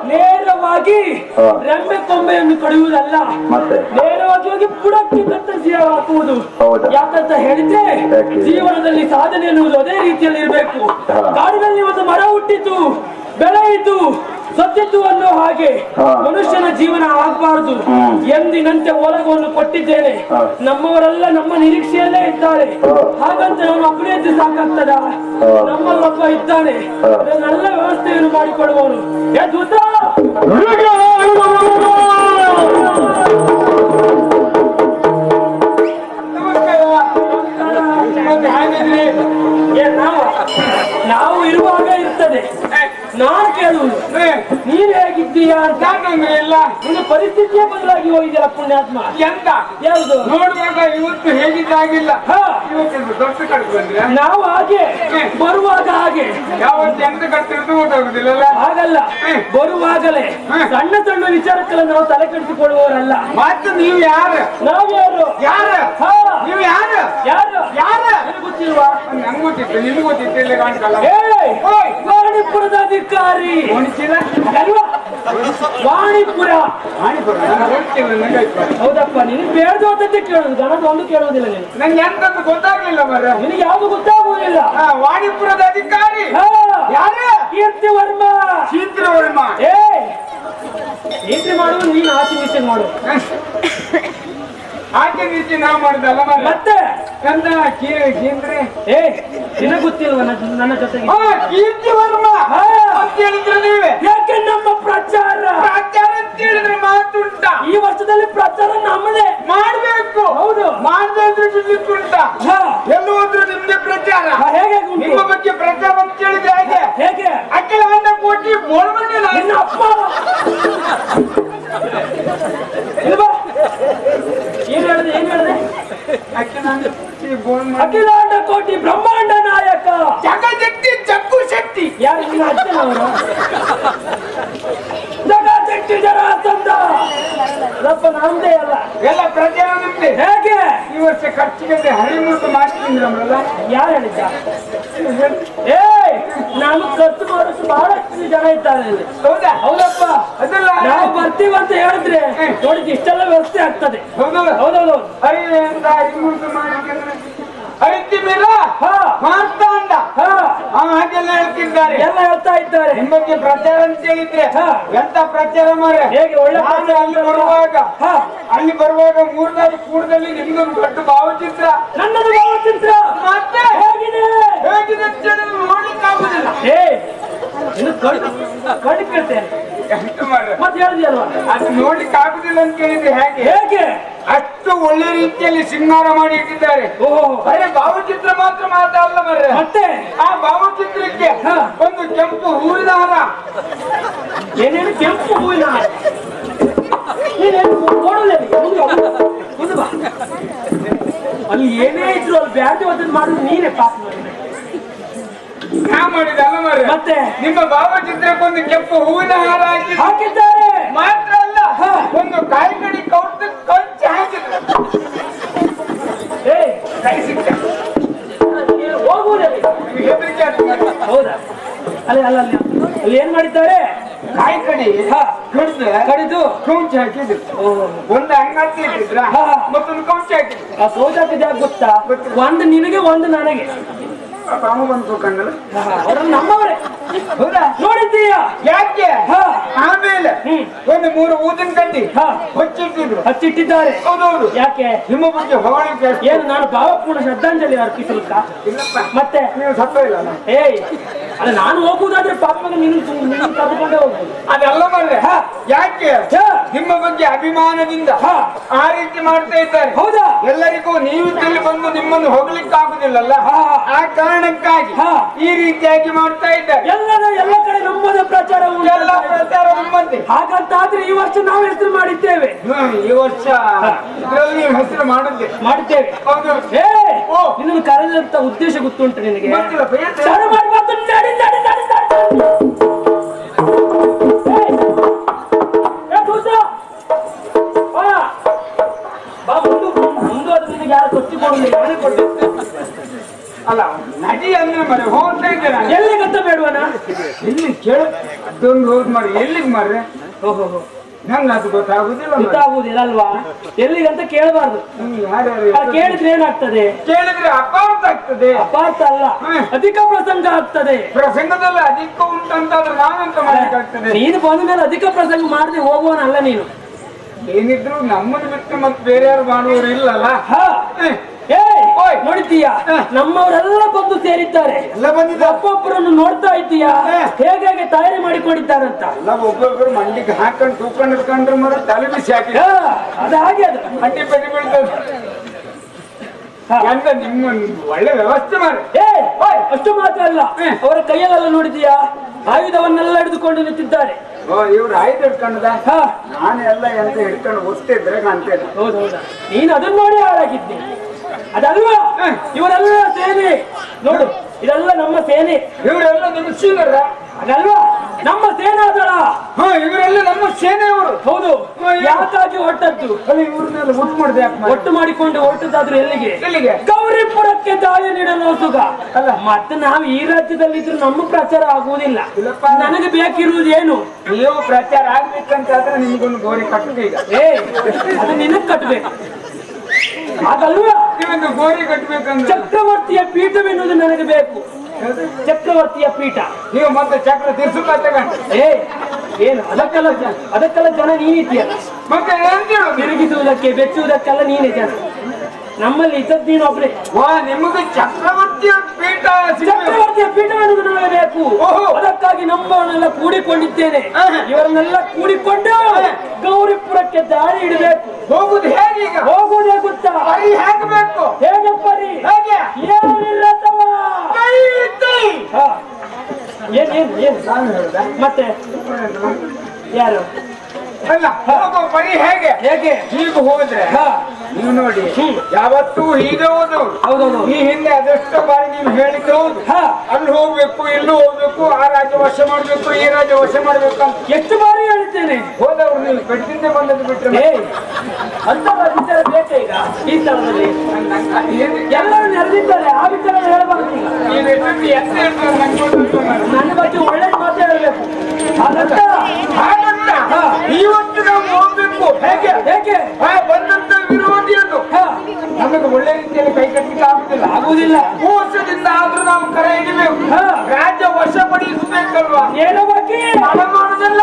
ನೇರವಾಗಿ ರೆಂಬೆ ಕೊಂಬೆಯನ್ನು ಕಡಿಯುವುದಲ್ಲ, ನೇರವಾಗಿ ಹೋಗಿ ಬುಡಕ್ಕೆ ಕತ್ತರಿಸಿ ಹಾಕುವುದು. ಯಾಕಂತ ಹೇಳಿದ್ರೆ ಜೀವನದಲ್ಲಿ ಸಾಧನೆ ಎನ್ನುವುದು ಅದೇ ರೀತಿಯಲ್ಲಿ ಇರಬೇಕು. ಕಾಡಿನಲ್ಲಿ ಒಂದು ಮರ ಹುಟ್ಟಿತು, ಬೆಳೆಯಿತು, ಸತ್ತಿತು ಅನ್ನೋ ಹಾಗೆ ಮನುಷ್ಯನ ಜೀವನ ಆಗಬಾರದು. ಎಂದಿನಂತೆ ಒಲಗವನ್ನು ಕೊಟ್ಟಿದ್ದೇನೆ. ನಮ್ಮವರೆಲ್ಲ ನಮ್ಮ ನಿರೀಕ್ಷೆಯಲ್ಲೇ ಇದ್ದಾರೆ. ಹಾಗಂತ ನಾನು ಒಬ್ಬನೇ ಇದ್ದು ಸಾಕಾಗ್ತದ? ನಮ್ಮಲ್ಲೊಬ್ಬ ಇದ್ದಾನೆ, ಎಲ್ಲ ವ್ಯವಸ್ಥೆಯನ್ನು ಮಾಡಿಕೊಳ್ಳುವವನು. ನಾವು ಇರುವಾಗ ಇರ್ತದೆ. ನಾನು ಕೇಳುವುದು, ನೀನ್ ಹೇಗಿದ್ದೀಯಾ ಅಂತ. ಇಲ್ಲ, ನಿನ್ನ ಪರಿಸ್ಥಿತಿಯೇ ಬದಲಾಗಿ ಹೋಗಿದ್ಯಲ್ಲ ಪುಣ್ಯಾತ್ಮ. ಎಂತ ಯಾವುದು ನೋಡುವಾಗ ಇವತ್ತು ಹೇಗಿದ್ದಾಗಿಲ್ಲ. ದೊಡ್ಡ ಕಡೆ ಬಂದ್ರೆ ನಾವು ಹಾಗೆ, ಬರುವಾಗ ಹಾಗೆ. ಯಾವತ್ತು ಎಂತ ಕಟ್ಟಿರೋದು ಗೊತ್ತಾಗುದಿಲ್ಲ. ಹಾಗಲ್ಲ, ಬರುವಾಗಲೇ ಸಣ್ಣ ಸಣ್ಣ ವಿಚಾರಕ್ಕೆಲ್ಲ ನಾವು ತಲೆ ಕೆಡಿಸಿಕೊಳ್ಳುವವರಲ್ಲ. ಮತ್ತೆ ನೀವು ಯಾರು? ನಾವು ಯಾರು? ಯಾರು ನೀವು? ಯಾರು ಯಾರು ಯಾರು ಗೊತ್ತಿಲ್ವಾ? ನಂಗೆ ಗೊತ್ತಿತ್ತು, ನಿಮ್ಗೆ ಗೊತ್ತಿತ್ತು. ಇಲ್ಲಿ ಕಾಣ್ಕಲ್ಲ. ವಾಣಿಪುರದ ಅಧಿಕಾರಿ. ವಾಣಿಪುರ ಹೌದಪ್ಪ. ನಿನಗೆ ಬೇಡದೋದಕ್ಕೆ ಕೇಳೋದು, ಗಣದ ಒಂದು ಕೇಳೋದಿಲ್ಲ. ನೀನು ನಂಗೆ ಎಂತಂತ ಗೊತ್ತಾಗ್ಲಿಲ್ಲ ಮರ. ನಿನಗೆ ಯಾವುದು ಗೊತ್ತಾಗುವುದಿಲ್ಲ. ವಾಣಿಪುರದ ಅಧಿಕಾರಿ ಯಾರು? ಕೀರ್ತಿವರ್ಮ. ಕೀರ್ತಿವರ್ಮ ಎಂಟ್ರಿ ಮಾಡುವುದು ನೀನು, ಆಚೆ ನೀಚೆ ಮಾಡು. ಆಚೆ ನೀಚೆ ನಾವು ಮಾಡುದಲ್ಲ ಮತ್ತೆ. ನಿನಗೆ ಗೊತ್ತಿಲ್ವ ನನ್ನ ಜೊತೆಗೆ ಕೀರ್ತಿವರ್ಮ ಅಂತ ಹೇಳಿದ್ರೆ ನೀವೇ? ಯಾಕೆ ನಮ್ಮ ಪ್ರಚಾರ ಅಂತ ಹೇಳಿದ್ರೆ ಮಾತುಂಟ. ಈ ವರ್ಷದಲ್ಲಿ ಪ್ರಚಾರ ನಮ್ಮದೇ ಮಾಡಬೇಕು. ಹೌದು, ಮಾಡದೇ ಇದ್ರೆ ಉಂಟ. ಎಲ್ಲೂ ಹೋದ್ರು ನಿಮ್ದೆ ಪ್ರಚಾರ. ಹೇಗೆ ನಿಮ್ಮ ಬಗ್ಗೆ ಪ್ರಚಾರ ಅಂತ ಹೇಳಿದ್ರೆ ಹೇಗೆ? ಹೇಗೆ ಅಖಿಲ ಕೋಟಿ ಬೋಳ್ಬಂಡಿಲ್ಲ ನಿನ್ನ ಅಪ್ಪ. ಏನ್ ಹೇಳಿದೆ? ಅಖಿಲಾಂಡ ಕೋಟಿ ಬ್ರಹ್ಮಾಂಡ ನಾಯಕ ಜಗಜಕ್ತಿ ಜಗ್ಗು ಶಕ್ತಿ. ಯಾರು ನಿನ್ನ ಅಜ್ಜನವರು? ಜಗಜಕ್ತಿ ಜರಾಸಂಧ. ನಮ್ಮದೇ ಅಲ್ಲ, ಎಲ್ಲ ಪ್ರಚಾರ ನಿಮ್ದೆ. ಹೇಗೆ ವರ್ಷ ಖರ್ಚಿಗೆ ಹರಿಮೂರ್ತ ಮಾಡ್ತೀನಿ ನಮ್ಮಲ್ಲ. ಯಾರು ಹೇಳಿದ್ದ? ಏ ನಾನು ಖರ್ಚು ಮಾಡೋಷ್ಟು ಬಹಳಷ್ಟು ಜನ ಇದ್ದಾರೆ ಇಲ್ಲಿ. ಹೌದಾ? ಹೌದಪ್ಪ. ಅದಲ್ಲ ನಾವು ಬರ್ತೀವಿ ಅಂತ ಹೇಳಿದ್ರೆ ನೋಡಿ ಇಷ್ಟೆಲ್ಲ ವ್ಯವಸ್ಥೆ ಆಗ್ತದೆ. ಹೌದು ಹೌದೌದು. ಹರಿಯಿಂದ ಹರಿಮೂರ್ತ ಮಾಡಿದ್ರೆ ಹರಿತೀವಿಲ್ಲ ಹಾ ಮಾಡ್ತಾ ಅಂದ. ಹಾ ಹಾಗೆಲ್ಲ ಹೇಳ್ತಿದ್ದಾರೆ, ಎಲ್ಲ ಹೇಳ್ತಾ ಇದ್ದಾರೆ. ನಿಮ್ಮ ಬಗ್ಗೆ ಪ್ರಚಾರ ಅಂತ ಹೇಳಿದ್ರೆ ಹಾ. ಎಂತ ಪ್ರಚಾರ ಮಾರೆ. ಹೇಗೆ ಒಳ್ಳೆ ನಾನು ಪ್ರಚಾರ ಅಲ್ಲಿ ಬರುವಾಗ ಹಾ ಅಲ್ಲಿ ಬರುವಾಗ ಮೂರ್ನಾಲ್ಕು ಕೂಡದಲ್ಲಿ ನಿಮ್ದೊಂದು ದೊಡ್ಡ ಭಾವಚಿತ್ರ ನನ್ನದು ಭಾವಚಿತ್ರ ಮತ್ತೆ ಹೇಗಿದೆ? ಹೇಗಿದೆ ಅಂತ ಹೇಳಿದ್ರೆ ನೋಡ್ಲಿಕ್ಕಾಗುದಿಲ್ಲ. ಏ ಇನ್ನು ಕಡಿಪಿರ್ತೇನೆ ಎಂತ ಮಾರ್ರೆ, ಮತ್ತೆ ಹೇಳಿದ್ಯಲ್ವಾ? ಅದು ನೋಡ್ಲಿಕ್ಕೆ ಆಗುದಿಲ್ಲ ಅಂತ ಹೇಳಿದ್ರೆ ಹೇಗೆ? ಹೇಗೆ? ಅಷ್ಟು ಒಳ್ಳೆ ರೀತಿಯಲ್ಲಿ ಸಿಂಗಾರ ಮಾಡಿ ಇಟ್ಟಿದ್ದಾರೆ. ಓಹೋ ಬರೀ ಭಾವಚಿತ್ರ ಮಾತ್ರ ಮಾತಲ್ಲ ಮರ್ರೆ, ಮತ್ತೆ ಆ ಭಾವಚಿತ್ರಕ್ಕೆ ಹಾ. ಒಂದು ಕೆಂಪು ಹೂವಿನ ಹಾರ. ಏನೇನು ಕೆಂಪು ಹೂವಿನ ಹಾರ? ನೀನೇನು ನೋಡೋದೇ ಮುಂದೆ ಬಾ. ಅಲ್ಲಿ ಏನೇ ಇದ್ರು ಅಲ್ಲಿ ಬ್ಯಾಟಿ ಅದನ್ನ ಮಾಡುದು ನೀನೇ ಪಾಪ. ನಾ ಮಾಡಿದಲ್ಲ ಮರ್ರೆ, ಮತ್ತೆ ನಿಮ್ಮ ಭಾವಚಿತ್ರಕ್ಕೆ ಒಂದು ಕೆಂಪು ಹೂವಿನ ಹಾರ ಹಾಕಿ ಹಾಕಿದ್ದಾರೆ. ಮಾತ್ರ ಅಲ್ಲ, ಹಾ. ಒಂದು ಕಾಯಿ ಕಡಿ ಕೊಂಚ ಹಾಕಿದ್ರು. ಏ ಕೈ ಸಿಕ್ಕ ಹೋಗುವುದೇ ಹೆದರಿಕೆ ಆಗ್ತದೆ. ಹೌದಾ? ಅಲ್ಲಿ ಅಲ್ಲ ಅಲ್ಲಿ ಅಲ್ಲಿ ಏನ್ ಮಾಡಿದ್ದಾರೆ? ಕಾಯಿ ಕಡಿ ಹಾ. ಕಡಿದು ಕೊಂಚ ಹಾಕಿದ್ರು. ಒಂದು ಅಂಗಡಿ ಇಟ್ಟಿದ್ರ, ಹಾ. ಮತ್ತೊಂದು ಕೊಂಚ ಹಾಕಿದ್ರು. ಆ ಸೌಜಾತಿದ ಗೊತ್ತಾ? ಒಂದು ನಿನಗೆ ಒಂದು ನನಗೆ. ಬಾವು ಬಂದು ಕಂಡಲ್ಲ. ಅವ್ರನ್ನ ನಮ್ಮವರೇ. ಹೌದಾ? ನೋಡಿದ್ದೀಯ? ಯಾಕೆ? ಹಾ. ಆಮೇಲೆ ಒಂದು 3 ಊದಿನ ಕಡ್ಡಿ ಹಾ ಹೊಚ್ಚಿಟ್ಟಿದ್ರು. ಹಚ್ಚಿಟ್ಟಿದ್ದಾರೆ. ಹೌದೌದು. ಯಾಕೆ? ನಿಮ್ಮ ಬಗ್ಗೆ ಹೊಗಳಿಕೆ ಏನು ನಾನು ಭಾವಪೂರ್ಣ ಶ್ರದ್ಧಾಂಜಲಿ ಅರ್ಪಿಸಲಿಕ್ಕ? ಇಲ್ಲಪ್ಪ, ಮತ್ತೆ ನೀವು ಸತ್ತ ಇಲ್ಲ. ಏಯ್ ಅಲ್ಲ ನಾನು ಹೋಗುವುದಾದ್ರೆ ಪಾಪಗೆ ನಿನ್ನ ಕರ್ಕೊಂಡೇ ಹೋಗ್ಬೋದು. ಅದೆಲ್ಲ ಮಾಡ್ರೆ. ಹಾ. ಯಾಕೆ? ಹಾ. ನಿಮ್ಮ ಬಗ್ಗೆ ಅಭಿಮಾನದಿಂದ ಹಾ. ಆ ರೀತಿ ಮಾಡ್ತಾ ಇದ್ದಾರೆ. ಹೌದಾ? ಎಲ್ಲರಿಗೂ ನೀವು ಇಲ್ಲಿ ಬಂದು ನಿಮ್ಮನ್ನು ಹೊಗಳಿಕ್ಕೆ ಆಗುದಿಲ್ಲಲ್ಲ, ಹಾ. ಆ ಕಾರಣಕ್ಕಾಗಿ ಹಾ. ಈ ರೀತಿಯಾಗಿ ಮಾಡ್ತಾ ಇದ್ದಾರೆ. ಎಲ್ಲ ಕಡೆ ನಮ್ಮದೇ ಪ್ರಚಾರ ಉಂಟು. ಎಲ್ಲ ಪ್ರಚಾರ ನಿಮ್ಮಂತೆ. ಹಾಗಂತಾದ್ರೆ ಈ ವರ್ಷ ನಾವು ಹೆಸರು ಮಾಡಿದ್ದೇವೆ. ಈ ವರ್ಷ ಇದರಲ್ಲಿ ನೀವು ಹೆಸರು ಮಾಡಿದ್ದೇವೆ. ಹೌದು. ಏ ಓ. ನಿನ್ನನ್ನು ಕರೆದಂತ ಉದ್ದೇಶ ಗೊತ್ತುಂಟು ನಿನಗೆ? ಗೊತ್ತಿಲ್ಲಪ್ಪ, ಏನು? ಶುರು ಮಾಡಿ ಮತ್ತು ನಡಿ. ಏ ಕೂಸ. ಬಾ. ಬಾ ಮುಂದೆ ಅದು ನಿನಗೆ ಯಾರು ಕೊಚ್ಚಿ ಕೊಡಲಿ, ನಾನೇ ಕೊಡ್ಬೇಕು. ಅಲ್ಲ ನಡಿ ಅಂದ್ರೆ ಮರೆ ಹೋಗ್ತಾ ಇದ್ದೆ ನಾನು. ಎಲ್ಲಿ ಗೊತ್ತ ಬೇಡವನ? ಎಲ್ಲಿ ಕೇಳ ಅದೊಂದು ಹೋದ್ ಮಾರಿ ಎಲ್ಲಿಗೆ ಮಾರ್ರೆ? ಓಹೋ ನಂಗೆ ಅದು ಗೊತ್ತಾಗುದಿಲ್ಲ ಮಾರ್ರೆ. ಗೊತ್ತಾಗುವುದಿಲ್ಲ ಅಲ್ವಾ? ಎಲ್ಲಿಗಂತ ಕೇಳಬಾರ್ದು. ಯಾರ್ಯಾರು ಕೇಳಿದ್ರೆ ಏನಾಗ್ತದೆ? ಕೇಳಿದ್ರೆ ಅಪಾರ್ಥ ಆಗ್ತದೆ. ಅಪಾರ್ಥ ಅಲ್ಲ, ಅಧಿಕ ಪ್ರಸಂಗ ಆಗ್ತದೆ. ಪ್ರಸಂಗದಲ್ಲಿ ಅಧಿಕ ಉಂಟಂತಾದ್ರೆ ನಾವೆಂತ ಮಾಡ್ಲಿಕ್ಕಾಗ್ತದೆ? ನೀನು ಬಂದ ಮೇಲೆ ಅಧಿಕ ಪ್ರಸಂಗ ಮಾಡದೆ ಹೋಗುವನಲ್ಲ ನೀನು. ಏನಿದ್ರು ನಮ್ಮನ್ನು ಬಿಟ್ಟು ಮತ್ತೆ ಬೇರೆ ಯಾರು ಮಾಡುವವರು ಇಲ್ಲಲ್ಲ. ಹಾ. ಏ ಓಯ್. ನೋಡಿದ್ದೀಯಾ? ನಮ್ಮವರೆಲ್ಲ ಬಂದು ಸೇರಿದ್ದಾರೆ. ಎಲ್ಲ ಬಂದಿದ್ದ ಒಬ್ಬೊಬ್ಬರನ್ನು ನೋಡ್ತಾ ಇದ್ದೀಯಾ ಹೇಗೆ ತಯಾರಿ ಮಾಡಿಕೊಂಡಿದ್ದಾರಂತ? ಎಲ್ಲ ಒಬ್ಬೊಬ್ಬರು ಮಂಡಿಗೆ ಹಾಕೊಂಡು ತೂಕೊಂಡು ಇಟ್ಕೊಂಡ್ರೆ ಮರ ತಲೆ ಬಿಸಿ ಹಾಕಿ ಅದು ಹಾಗೆ ಅದು ಮಂಡಿ ಬೆಳಿ ಬೀಳ್ತದೆ ಅಂತ. ನಿಮ್ಮ ಒಳ್ಳೆ ವ್ಯವಸ್ಥೆ ಮಾಡಿ. ಏ ಅಷ್ಟು ಮಾತ್ರ ಅಲ್ಲ, ಅವರ ಕೈಯಲ್ಲೆಲ್ಲ ನೋಡಿದ್ದೀಯಾ? ಆಯುಧವನ್ನೆಲ್ಲ ಹಿಡಿದುಕೊಂಡು ನಿಂತಿದ್ದಾರೆ. ಇವ್ರು ಆಯ್ತು ಹಿಡ್ಕೊಂಡದ. ಹಾ. ನಾನು ಎಲ್ಲ ಎಂತ ಹಿಡ್ಕೊಂಡು ಓದ್ತಿದ್ರೆ ಕಾಣ್ತೇನೆ. ಹೌದೌದಾ? ನೀನು ಅದನ್ನ ನೋಡಿ ಹಾಳಾಗಿದ್ದಿ. ಅದಲ್ವಾ ಇವರೆಲ್ಲ ಸೇನೆ ನೋಡು, ಇದೆಲ್ಲ ನಮ್ಮ ಸೇನೆ. ಇವರೆಲ್ಲ ನಿಮ್ಮ ಸೀನರ ಅದಲ್ವಾ ನಮ್ಮ ಸೇನಾದಳ. ಹಾ, ಇವರೆಲ್ಲ ನಮ್ಮ ಸೇನೆಯವರು. ಹೌದು. ಯಾಕಾಗಿ ಹೊರಟದ್ದು? ಇವ್ರನ್ನೆಲ್ಲ ಒಟ್ಟು ಮಾಡಿದೆ ಯಾಕೆ? ಒಟ್ಟು ಮಾಡಿಕೊಂಡು ಹೊರಟದ್ದಾದ್ರೂ ಎಲ್ಲಿಗೆ? ಎಲ್ಲಿಗೆ? ಗೌರಿಪುರಕ್ಕೆ ದಾಳಿ ನೀಡಲು ಸುಗ ಅಲ್ಲ. ಮತ್ತೆ ನಾವು ಈ ರಾಜ್ಯದಲ್ಲಿ ಇದ್ರು ನಮ್ಮ ಪ್ರಚಾರ ಆಗುವುದಿಲ್ಲ. ಇಲ್ಲಪ್ಪ, ನನಗೆ ಬೇಕಿರುವುದು ಏನು? ನೀವು ಪ್ರಚಾರ ಆಗ್ಬೇಕಂತಾದ್ರೆ ನಿಮ್ಗೊಂದು ಗೋರಿ ಕಟ್ಟಬೇಕು ಈಗ. ಅದು ನಿನಗ್ ಕಟ್ಟಬೇಕು. ಅದಲ್ವಾ ನೀವೊಂದು ಗೋರಿ ಕಟ್ಟಬೇಕಂದ್ರೆ ಚಕ್ರವರ್ತಿಯ ಪೀಠವೆನ್ನುವುದು ನನಗೆ ಬೇಕು. ಚಕ್ರವರ್ತಿಯ ಪೀಠ. ನೀವು ಮತ್ತೆ ಚಕ್ರ ತಿರ್ಸುತ್ತ ಏನು ಅದಕ್ಕೆಲ್ಲ ಜನ ನೀನಿದ್ದೀಯಲ್ಲ. ಮತ್ತೆ ಏನ್ ಕೇಳುದು? ತಿರುಗಿಸುವುದಕ್ಕೆ ಬೆಚ್ಚುವುದಕ್ಕೆಲ್ಲ ನೀನೇ ಜನ. ನಮ್ಮಲ್ಲಿ ಇದ್ದದ್ದು ನೀನು ಒಬ್ಬರೇ. ನಿಮಗೆ ಚಕ್ರವರ್ತಿಯ ಪೀಠ ಚಕ್ರವರ್ತಿಯ ಪೀಠವೆನ್ನುವುದು ನನಗೆ ಬೇಕು. ಓಹೋ. ಅದಕ್ಕಾಗಿ ನಮ್ಮವನ್ನೆಲ್ಲ ಕೂಡಿಕೊಂಡಿದ್ದೇನೆ. ಇವರನ್ನೆಲ್ಲ ಕೂಡಿಕೊಂಡು ಗೌರಿಪುರಕ್ಕೆ ದಾರಿ ಇಡಬೇಕು. ಹೋಗುದು ಹೇಗೆ ಈಗ? ಹೋಗುವುದೇ ಗೊತ್ತಾ? ಪರಿ ಹೇಗೆ ಬೇಕು? ಹೇಗೆ ಪರಿ? ಹೇಗೆ? ಏನಿಲ್ಲ ತಮ್ಮ. ಹಾ. ಏನ್ ನಾನು ಹೇಳುದ? ಮತ್ತೆ ಯಾರು? ಅಲ್ಲ, ಹೋಗೋ ಪರಿ ಹೇಗೆ? ಹೇಗೆ? ಹೀಗೆ ಹೋದ್ರೆ ಹಾ. ನೀವು ನೋಡಿ, ಯಾವತ್ತೂ ಹೀಗೆ ಹೋದವ್ರು. ಹೌದೌದು. ಈ ಹಿಂದೆ ಅದೆಷ್ಟೋ ಬಾರಿ ನೀವು ಹೇಳಿದ್ದು ಹೌದು. ಹಾ. ಅಲ್ಲಿ ಹೋಗ್ಬೇಕು, ಇಲ್ಲಿ ಹೋಗ್ಬೇಕು, ಆ ರಾಜ್ಯ ವಶ ಮಾಡ್ಬೇಕು, ಈ ರಾಜ್ಯ ವಶ ಮಾಡ್ಬೇಕು ಅಂತ ಎಷ್ಟು ಬಾರಿ ಹೇಳಿದ್ದೇನೆ. ಹೋದವ್ರು ನೀವು ಕಟ್ಟಿಂದ ಬಂದದ್ದು ಬಿಟ್ಟರೆ ಅಂತ ವಿಚಾರ ಬೇಕೇ ಈಗ. ಈ ಸ್ಥಳದಲ್ಲಿ ಎಲ್ಲರೂ ನೆರೆದಿದ್ದಾರೆ. ಆ ವಿಚಾರ ಹೇಳಬಾರ್ದು ಈಗ. ನನ್ನ ಬಗ್ಗೆ ಒಳ್ಳೆ ಮಾತು ಹೇಳಬೇಕು. ಇವತ್ತು ನಾವು ಹೋಗ್ಬೇಕು. ಹೇಗೆ ಹೇಗೆ ಬಂದಂತ ವಿರೋಧಿಯನ್ನು ನಮಗೆ ಒಳ್ಳೆ ರೀತಿಯಲ್ಲಿ ಕೈ ಕಟ್ಟಲಿಕ್ಕೆ ಆಗುದಿಲ್ಲ. ಮೋಸದಿಂದ ಆದ್ರೂ ನಾವು ಕರೆ ಹಿಡಿಬೇಕು. ರಾಜ್ಯ ವಶಪಡಿಸಬೇಕಲ್ವಾ? ಏನೋ ಬಗ್ಗೆ ಮಾಡೋದಲ್ಲ.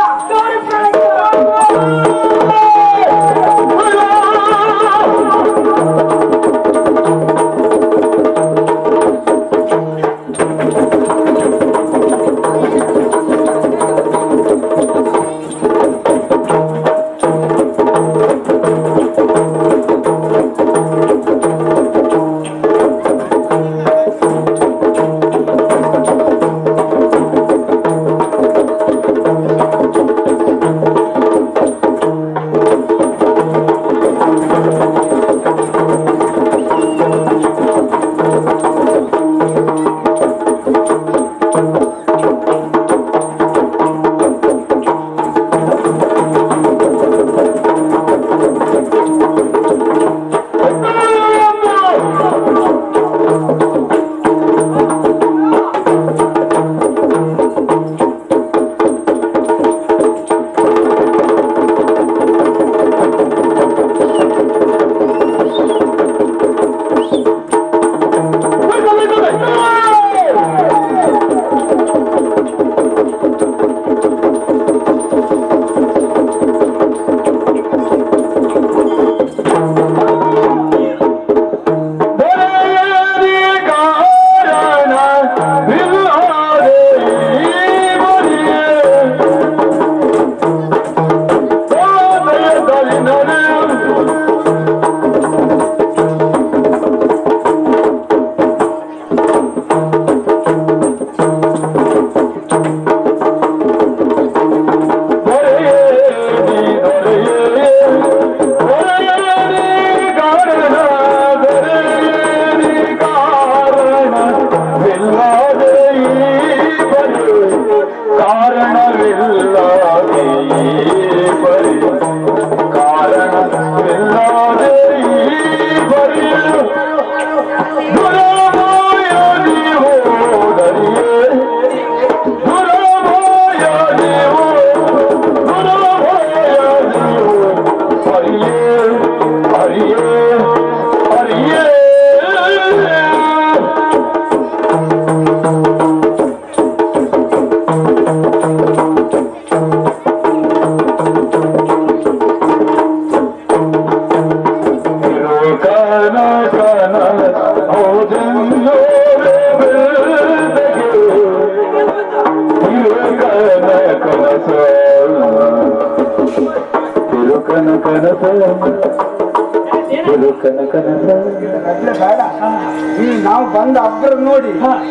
ನಾವು ಬಂದ ಅಬ್ಬರ ನೋಡಿ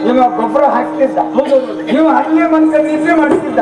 ಇವ ಗೊಬ್ಬರ ಹಾಕ್ತಿದ್ದ. ಇವ ಅಲ್ಲೇ ಮನ್ಕ ನಿದ್ರೆ ಮಾಡ್ತಿದ್ದ.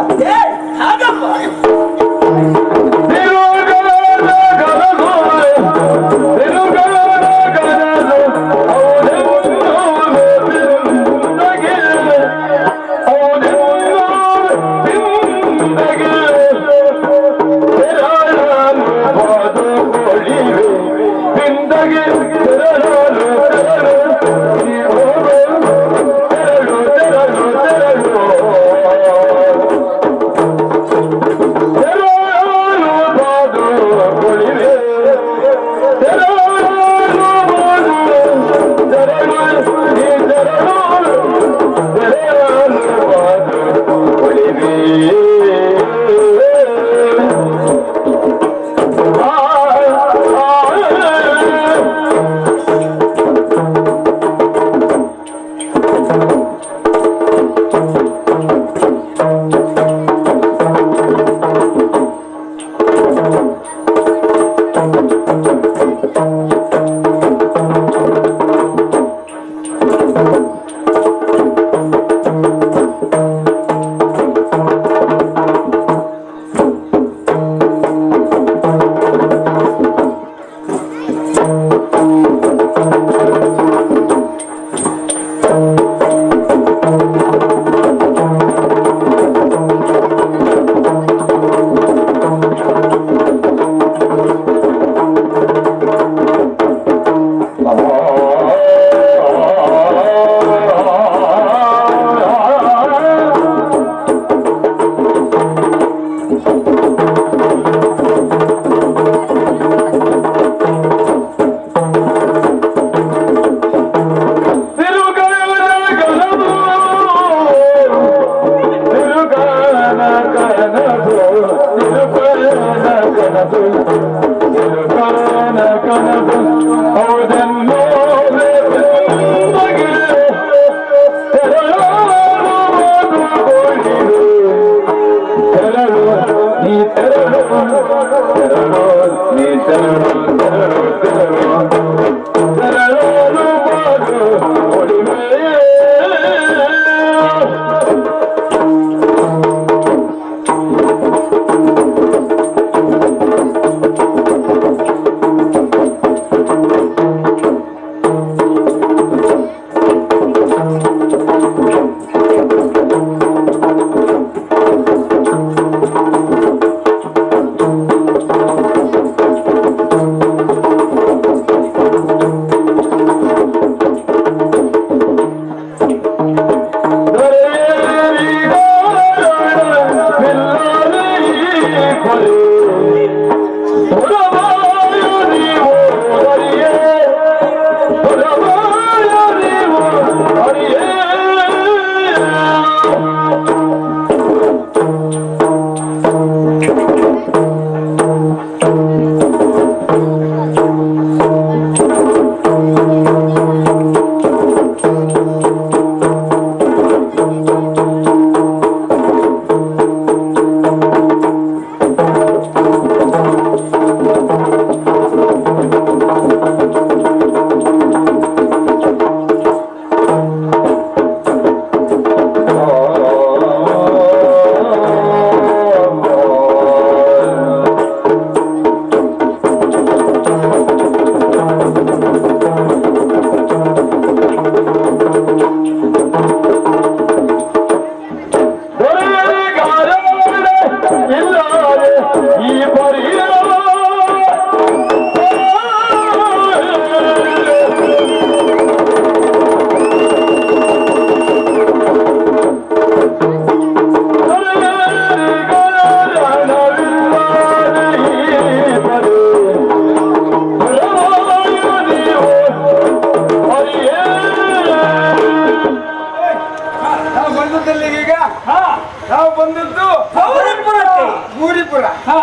ನಾವು ಬಂದದ್ದು ಗೌರಿಪುರಕ್ಕೆ. ಗೂರಿಪುರ ಹಾ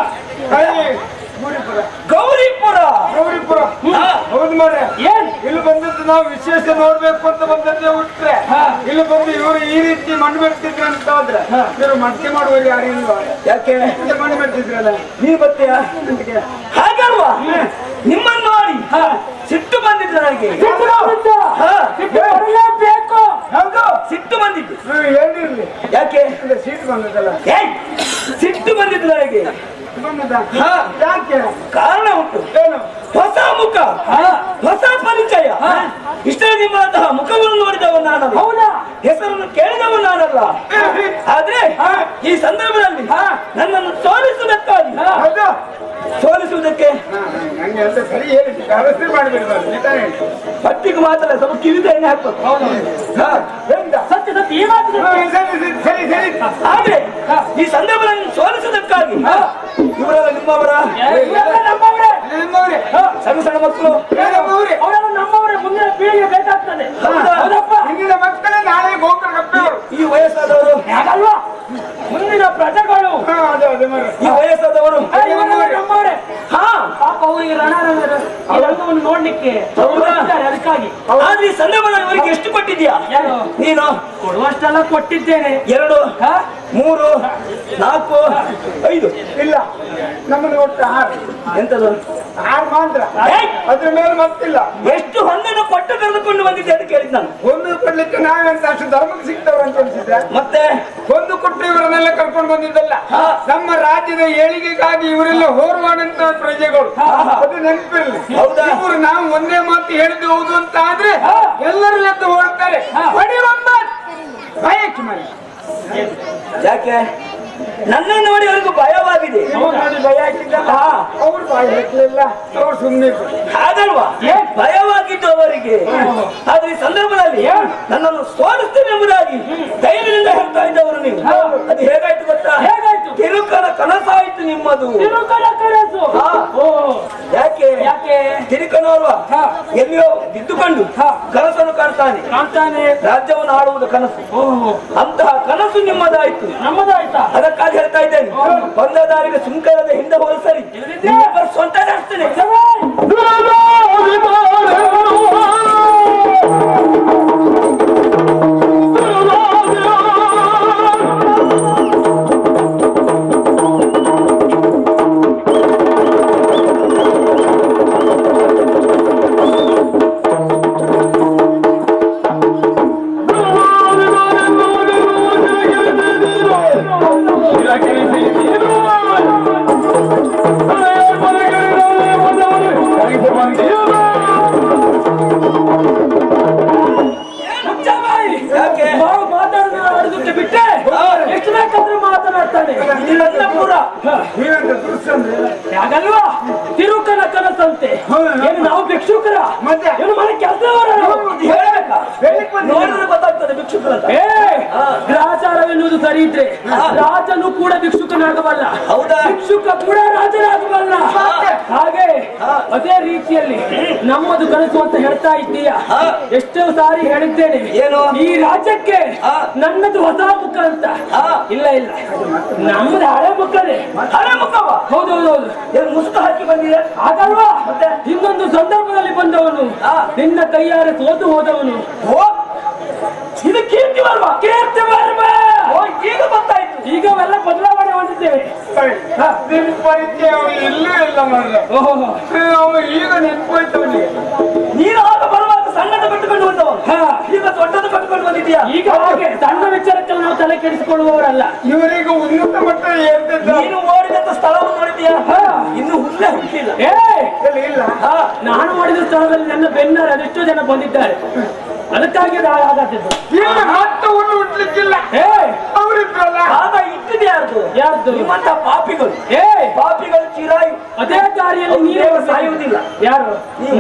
ಗೂರಿಪುರ ಗೌರಿಪುರ. ಗೌರಿಪುರ ಹಾ. ಹೌದು ಮಾರ್ರೆ. ಏನ್ ಇಲ್ಲಿ ಬಂದದ್ದು ನಾವು ವಿಶೇಷ ನೋಡ್ಬೇಕು ಅಂತ ಬಂದದ್ದೇ ಹುಟ್ರೆ ಹಾ. ಇಲ್ಲಿ ಬಂದು ಇವರು ಈ ರೀತಿ ಮಣ್ಣು ಬೆಡ್ತಿದ್ರು ಅಂತ ಹೋದ್ರೆ ಹಾ. ಇವರು ಮಡಿಕೆ ಮಾಡುವಲ್ಲಿ ಯಾರು ಇಲ್ವಾ? ಯಾಕೆ ಇಲ್ಲಿ ಮಣ್ಣು ಬೆಡ್ತಿದ್ರಲ್ಲ ನೀ ಬರ್ತೀಯಾ? ಹಾಗಲ್ವಾ? ನಿಮ್ಮನ್ನು ನೋಡಿ ಹಾ. ಸಿಟ್ಟು ಬಂದಿದ್ದು ನನಗೆ. ಹಾ. ಬೇಕು ಹೌದು ಸಿಟ್ಟು ಬಂದಿದ್ದು. ನೀವು ಹೇಳಿರ್ಲಿ ಯಾಕೆ? ಸೀಟ್ ಬಂದದಲ್ಲ ಏಯ್! ಸಿಟ್ಟು ಬಂದಿದ್ದು ನನಗೆ. ಬಂದದ ಹಾ. ಯಾಕೆ ಕಾರಣ ಉಂಟು. ಏನು ಹೊಸ ಮುಖ, ಹೊಸ ಪರಿಚಯ. ಇಷ್ಟೇ ನಿಮ್ಮಂತಹ ಮುಖವನ್ನು ನೋಡಿದವ ನಾನಲ್ಲ, ಹೌದಾ? ಹೆಸರನ್ನು ಕೇಳಿದವ ನಾನಲ್ಲ. ಆದ್ರೆ ಈ ಸಂದರ್ಭದಲ್ಲಿ ನನ್ನನ್ನು ಸೋಲಿಸುವುದಕ್ಕಾಗಿ, ಹೌದು ಸೋಲಿಸುವುದಕ್ಕೆ ನಂಗೆ ಅಂತ ಸರಿ ಹೇಳಿದ್ದೆ ವ್ಯವಸ್ಥೆ ಮಾಡಿಬಿಡ್ಬಾರ್ದು ಪಟ್ಟಿಗೆ ಮಾತ್ರ ಸ್ವಲ್ಪ ಕಿವಿದ ಎಣ್ಣೆ ಹಾಕ್ಬೇಕು. ಹಾ. ಸತ್ಯ ಸತ್ಯ ಏನಾಗ್ತದೆ? ಸರಿ ಸರಿ ಆದ್ರೆ ಈ ಸಂದರ್ಭದಲ್ಲಿ ಸೋಲಿಸುವುದಕ್ಕಾಗಿ ಇವರೆಲ್ಲ ನಿಮ್ಮವರ ಇವರೆಲ್ಲ ನಮ್ಮವರೇ. ನಿಮ್ಮವ್ರೆ ಸಣ್ಣ ಸಣ್ಣ ಮಕ್ಕಳು. ನಮ್ಮವ್ರೆ ಅವರೆಲ್ಲ ನಮ್ಮವರೇ. ಮುಂದಿನ ಪೀಳಿಗೆ ಬೇಕಾಗ್ತದೆ. ಹೌದಾ? ಹೌದಪ್ಪ. ಹಿಂದಿನ ಮಕ್ಕಳೇ ನಾಳೆ ಗೋಕುಲ ಕಪ್ಪೆಯವರು ಈ ವಯಸ್ಸಾದವರು, ಹಾಗಲ್ವಾ? ಮುಂದಿನ ಪ್ರಜೆಗಳು ಅದೇ ಮರ ಈ ವಯಸ್ಸಾದವರು ಇವರೆಲ್ಲ ನಮ್ಮವರೇ. ಹಾ. ಪಾಪ ಅವರಿಗೆ ರಣವನ್ನು ನೋಡ್ಲಿಕ್ಕೆ ಹೌದಾ? ಇದ್ದಾರೆ, ಅದಕ್ಕಾಗಿ. ಆದ್ರೆ ಈ ಸಂದರ್ಭದಲ್ಲಿ ಇವರಿಗೆ ಎಷ್ಟು ಕೊಟ್ಟಿದ್ಯಾ ಏನು ನೀನು? ಕೊಡುವಷ್ಟೆಲ್ಲ ಕೊಟ್ಟಿದ್ದೇನೆ. 2, ಹಾ? 3, 4, 5 ಇಲ್ಲ ನಮ್ಮನ್ನು ಒಟ್ಟು 6 ಎಂತದು? ಮಾತ್ರ ಏಯ್! ಅದ್ರ ಮೇಲೆ ಮತ್ತಿಲ್ಲ ಎಷ್ಟು ಹೊಂದನ್ನು ಕೊಟ್ಟು ಕರೆದುಕೊಂಡು ಬಂದಿದ್ದೆ ಅಂತ ಕೇಳಿದ್ ನಾನು. ಒಂದು ಕೊಡ್ಲಿಕ್ಕೆ ನಾವೆಂತ ಅಷ್ಟು ಧರ್ಮಕ್ಕೆ ಸಿಗ್ತವ್ರ ಅಂತ ಅನ್ಸಿದ್ರೆ ಮತ್ತೆ ಒಂದು ಕೊಟ್ಟು ಇವರನ್ನೆಲ್ಲ ಕರ್ಕೊಂಡು ಬಂದಿದ್ದಲ್ಲ. ಹಾ. ನಮ್ಮ ರಾಜ್ಯದ ಏಳಿಗೆಗಾಗಿ ಇವರೆಲ್ಲ ಹೋರಾಡುವಂತ ಪ್ರಜೆಗಳು. ಅದು ನೆನಪಿರಲಿ. ಹೌದಾ? ಇವರು ನಾವು ಒಂದೇ ಮಾತು ಹೇಳಿದ್ದು ಹೌದು ಅಂತ ಆದ್ರೆ ಎಲ್ಲರೂ ಎದ್ದು ಹೋಗ್ತಾರೆ. ಭಯಕ್ಕೆ ಮನೆ ಯಾಕೆ? ನನ್ನ ನೋಡಿ ಅವರಿಗೂ ಭಯವಾಗಿದೆ. ನೋಡಿ ಭಯ ಹಾಕಿದ್ದಲ್ಲ ಹಾ. ಅವ್ರು ಭಯ ಹಾಕ್ಲಿಲ್ಲ, ಅವ್ರು ಸುಮ್ಮನೆ ಹಾಗಲ್ವಾ? ಭಯವಾಗಿದ್ದು ಅವರಿಗೆ. ಆದ್ರೆ ಈ ಸಂದರ್ಭದಲ್ಲಿ ನನ್ನನ್ನು ಸೋಲಿಸ್ತೇನೆ ಎಂಬುದಾಗಿ ಧೈರ್ಯದಿಂದ ಹೇಳ್ತಾ ಇದ್ದವರು ನೀವು. ಅದು ಹೇಗಾಯ್ತು ಗೊತ್ತಾ? ಹೇಗಾಯ್ತು? ತಿರುಕನ ಕನಸಾಯ್ತು ನಿಮ್ಮದು. ತಿರುಕಲ ಕನಸು. ಹಾ. ಓ, ಯಾಕೆ? ಯಾಕೆ? ತಿರುಕನು ಅಲ್ವಾ? ಎಲ್ಲಿಯೋ ಬಿದ್ದುಕೊಂಡು ಕನಸನ್ನು ಕಾಣ್ತಾನೆ ರಾಜ್ಯವನ್ನು ಆಳುವುದು ಕನಸು. ಅಂತಹ ಕನಸು ನಿಮ್ಮದಾಯ್ತು. ನಮ್ಮದಾಯ್ತಾ? ಅದಕ್ಕಾಗಿ ಹೇಳ್ತಾ ಇದ್ದೇನೆ, ಬಂದ ದಾರಿಗೆ ಸುಂಕರದ ಹಿಂದೆ ಹೋಗಿ ಸರಿ ಸ್ವಂತ ಜಾಸ್ತಿನೇ. ಹಾಗಲ್ವಾ? ತಿರುಕನ ಕನಸಂತೆ. ಏನು ನಾವು ಭಿಕ್ಷುಕರ? ಏನು ಮನೆ ಕೆಲಸವರ? ನೋಡಿದ್ರೆ ಗೊತ್ತಾಗ್ತದೆ ಭಿಕ್ಷುಕರ. ಗ್ರಾಚಾರವೆನ್ನುವುದು ಸರಿ ಇದ್ರೆ ರಾಜನು ಕೂಡ ಭಿಕ್ಷುಕನಾಗಬಲ್ಲ. ಹೌದಾ? ಭಿಕ್ಷುಕ ಕೂಡ ರಾಜನಾಗಬಲ್ಲ. ಹಾಗೆ ಅದೇ ರೀತಿಯಲ್ಲಿ ನಮ್ಮದು ಕನಸು ಅಂತ ಹೇಳ್ತಾ ಇದ್ದೀಯ. ಎಷ್ಟೋ ಸಾರಿ ಹೇಳಿದ್ದೇನೆ, ಈ ರಾಜ್ಯಕ್ಕೆ ನನ್ನದು ಹೊಸ ಮುಖ ಅಂತ. ಇಲ್ಲ ಇಲ್ಲ, ನಮ್ಮದು ಹಳೆ ಮುಖನೇ. ಹಳೆ ಮುಖವ? ಹೌದೌದೌದು. ಮುಸುಕ ಹಾಕಿ ಬಂದಿದೆ ಹಾಗಲ್ವಾ? ಇನ್ನೊಂದು ಸಂದರ್ಭದಲ್ಲಿ ಬಂದವನು, ನಿನ್ನ ಕೈಯಾರೆ ಸೋತು ಹೋದವನು. ಇದು ಕೀರ್ತಿ ವರ್ಮ. ಕೀರ್ತಿ ವರ್ಮ ಈಗ ಗೊತ್ತಾಯ್ತು. ಈಗ ಅವೆಲ್ಲ ಬದಲಾವಣೆ ಹೊಂದಿದ್ದೇವೆ. ಇಲ್ಲೂ ಇಲ್ಲ ಮಾರ್ರೆ. ಈಗ ನೆನ್ಪೋಯ್ತವನಿಗೆ. ನೀನು ಆಗ ಬರುವಾಗ ಸಣ್ಣದ ಕಟ್ಟಿಕೊಂಡು ಬಂದವ, ಈಗ ದೊಡ್ಡದು ಕಟ್ಟಿಕೊಂಡು ಬಂದಿದ್ದೀಯಾ. ಈಗ ಹಾಗೆ ಸಣ್ಣ ವಿಚಾರಕ್ಕೆಲ್ಲ ನಾವು ತಲೆ ಕೆಡಿಸಿಕೊಳ್ಳುವವರಲ್ಲ. ಇವರೀಗ ಉನ್ನತ ಮಟ್ಟ ಹೇಳ್ತಿದ್ದ. ನೀನು ಓಡಿದಂತ ಸ್ಥಳವನ್ನು ನೋಡಿದ್ದೀಯಾ? ಇನ್ನು ಹುಲ್ಲೇ ಹುಟ್ಟಿಲ್ಲ. ಇಲ್ಲ, ನಾನು ಮಾಡಿದ ಸ್ಥಳದಲ್ಲಿ ನನ್ನ ಬೆನ್ನರು ಅದೆಷ್ಟೋ ಜನ ಬಂದಿದ್ದಾರೆ. ಅದಕ್ಕಾಗಿ ಹಾಗಾದದ್ದು. ಮತ್ತೆ ಹುಲ್ಲು ಹುಟ್ಲಿಕ್ಕಿಲ್ಲ. ಅವರಿದ್ರಲ್ಲ, ಆಗ ಇಟ್ಟಿದೆ ಯಾರ್ದು? ಯಾರ್ದು? ನಿಮ್ಮಂತ ಪಾಪಿಗಳು. ಪಾಪಿಗಳು ಚಿರಾಯಿ ಅದೇ ದಾರಿಯಲ್ಲಿ ನೀವೇ ಸಾಯುವುದಿಲ್ಲ. ಯಾರು?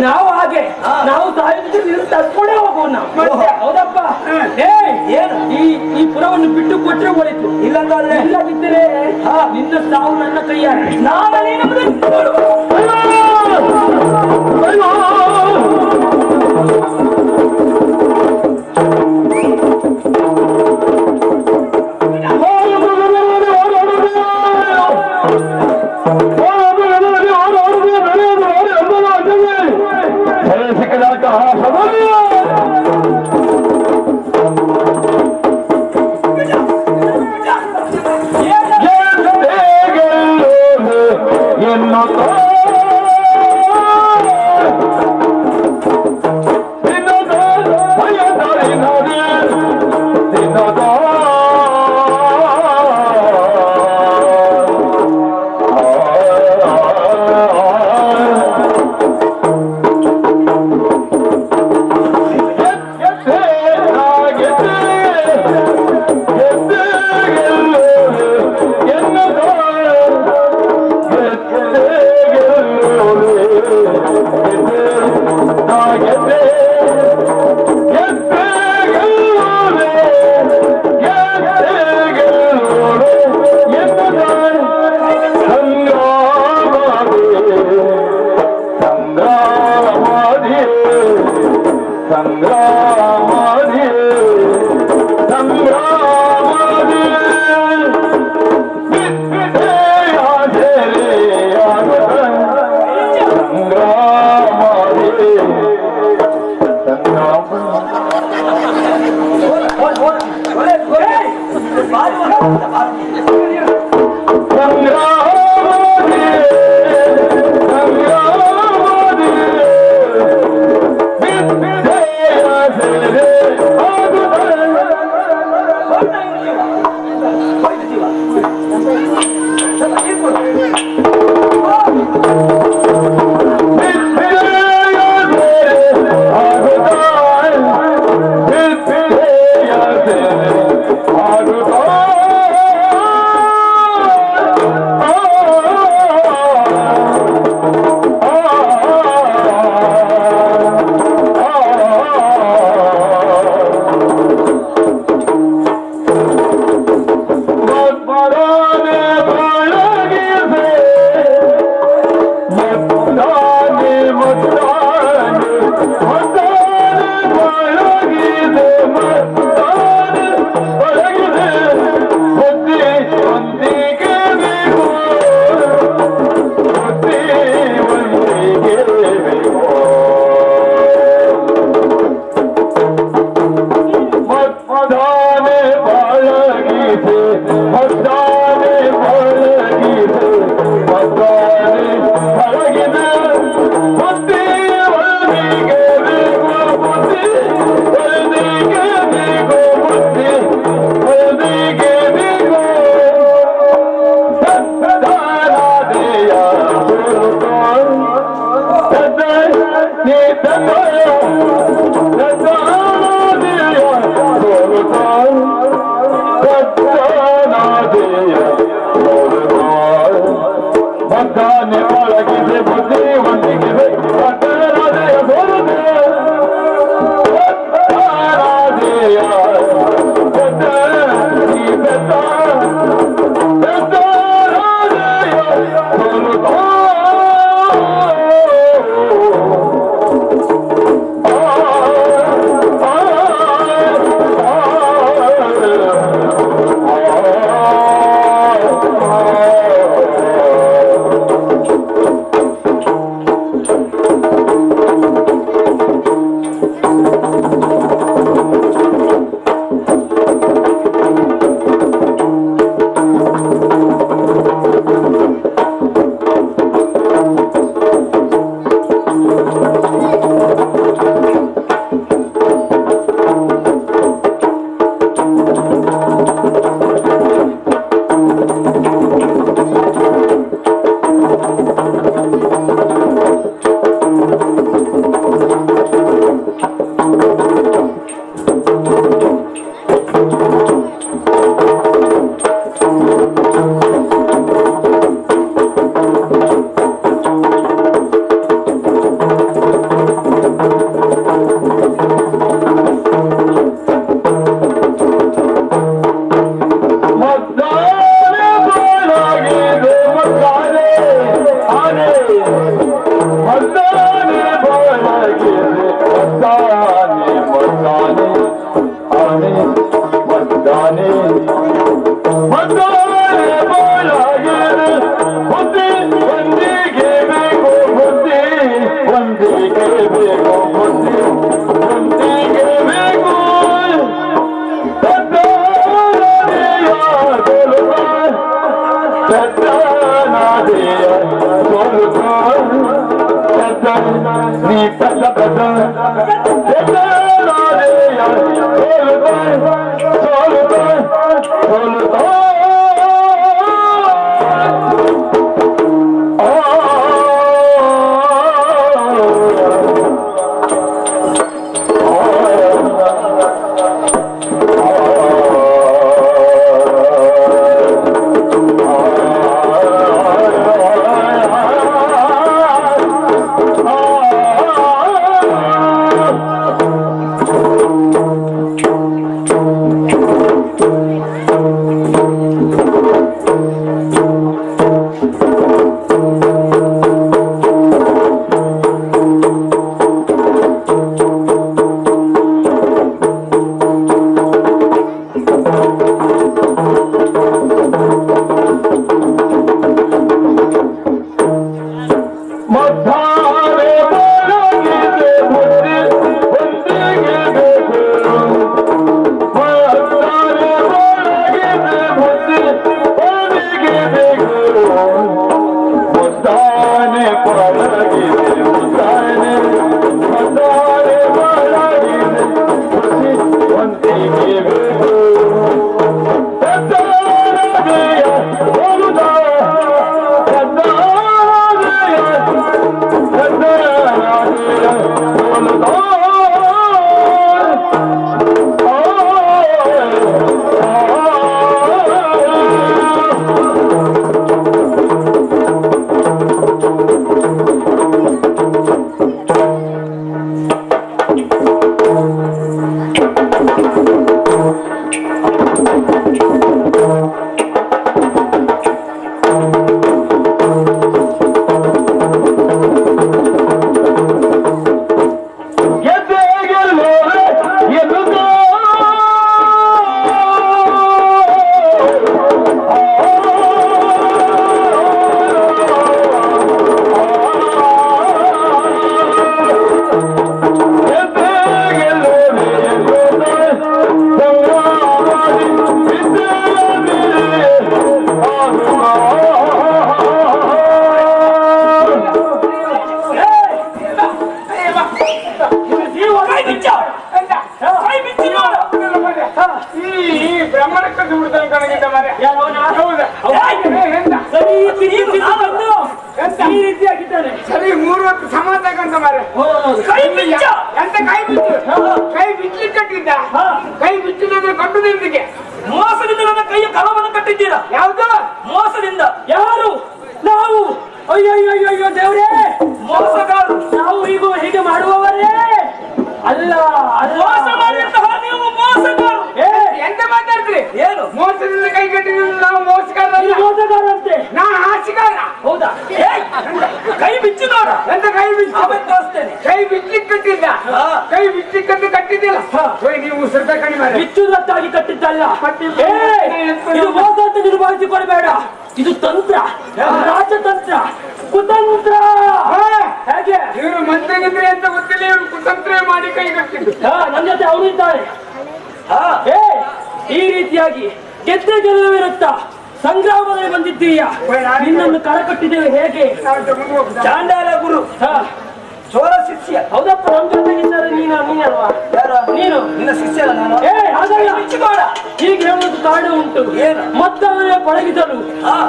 ನಾವು ಹಾಗೆ ನಾವು ಸಾಯುವುದಿದ್ರೆ ನೀವು ತಡ್ಕೊಂಡೇ ಹೋಗುವ ನಾವು. ಹೌದಪ್ಪ? ಏನು ಈ ಪುರವನ್ನು ಬಿಟ್ಟು ಕೊಟ್ಟರೆ ಒಳಿತು. ಇಲ್ಲಂದ್ರೆ ಇಲ್ಲದಿದ್ದರೆ ನಿನ್ನ ಸಾವು ನನ್ನ ಕೈಯಾರೆ. ನಾಳೆ ಸರಿ 3 ಇವರು ಹೊತ್ತು ಸಮ ತಗೊಂಡ ಮಾರೆ ಕೈ ಬಿಚ್ಚ ಎಂತ ಕೈ ಬಿಚ್ಚು ಕೈ ಬಿಚ್ಚಲಿಕ್ಕೆ ಕಟ್ಟಿದ್ದ ಕೈ ಬಿಚ್ಚಿದ್ರೆ ಕಟ್ಟು ನಿಂತಿಗೆ ಮೋಸದಿಂದ ನನ್ನ ಕೈಯ ಕಲವನ್ನು ಕಟ್ಟಿದ್ದೀರಾ ಯಾವ್ದು ಮೋಸದಿಂದ ಯಾರು ನಾವು? ಅಯ್ಯೋ ಅಯ್ಯೋ ಅಯ್ಯೋ ಅಯ್ಯೋ ದೇವ್ರೇ, ಮೋಸಗಾರರು ನಾವು ಈಗ ಹೀಗೆ ಮಾಡುವವರೇ ಅಲ್ಲ. ಮೋಸ ಮಾಡಿದಂತಹ ನೀವು ಮೋಸಗಾರರು. ಎಂತ ಮಾತಾಡ್ತೀರಿ? ಏನು ಮೋಸದಿಂದ ಕೈ ಕಟ್ಟಿದ್ರೆ ನಾವು ಮೋಸಗಾರ ಮೋಸಗಾರಂತೆ. ನಾ ಹಾಸಿಗಾರ. ಹೌದಾ? ಕೈ ಬಿಚ್ಚು ನೋಡ. ಎಂತ ಕೈ ಬಿಚ್ಚು? ಆಮೇಲೆ ತೋರಿಸ್ತೇನೆ. ಕೈ ಬಿಚ್ಲಿಕ್ಕೆ ಕಟ್ಟಿದ್ದ ಕೈ ಬಿಚ್ಲಿಕ್ಕಂತ ಕಟ್ಟಿದ್ದಿಲ್ಲ. ನೀವು ಉಸಿರ್ತ ಕಣಿ ಮಾಡಿ ಬಿಚ್ಚುವುದಕ್ಕಾಗಿ ಕಟ್ಟಿದ್ದಲ್ಲ. ಇದು ಮೋಸ ಅಂತ ನೀನು ಭಾವಿಸಿಕೊಳ್ಬೇಡ. ಇದು ತಂತ್ರ, ರಾಜತಂತ್ರ, ಕುತಂತ್ರ. ಹೇಗೆ ಇವರು ಮಂತ್ರಿಗಿದ್ರೆ ಅಂತ ಗೊತ್ತಿಲ್ಲ, ಇವರು ಕುತಂತ್ರ ಮಾಡಿ ಕೈ ಕಟ್ಟಿದ್ದು. ನನ್ನ ಜೊತೆ ಅವರು ಇದ್ದಾರೆ. ಈ ರೀತಿಯಾಗಿ ಗೆದ್ದೆ ಗೆಲ್ಲುವಿರುತ್ತ ಸಂಗ್ರಾಮದಲ್ಲಿ ಬಂದಿದ್ದೀಯ. ನಿನ್ನನ್ನು ಕಳಕಟ್ಟಿದ್ದೇವೆ ಹೇಗೆ? ಚಾಂಡಾಲ ಗುರು ಚೋರ ಶಿಷ್ಯ. ಹೌದಪ್ಪ, ನಮ್ಮ ಜೊತೆಗಿದ್ದಾರೆ. ನೀನಲ್ವಾ? ನೀನು ನಿನ್ನ ಶಿಷ್ಯ ಅಲ್ಲ ನಾನು. ಹಾಗಲ್ಲ, ಬಿಚ್ಚುಗೋಡ. ಈಗ ಹೇಳುವುದು ಕಾರಣ ಉಂಟು. ಏನು? ಮತ್ತವರೇ ಪಳಗಿಸಲು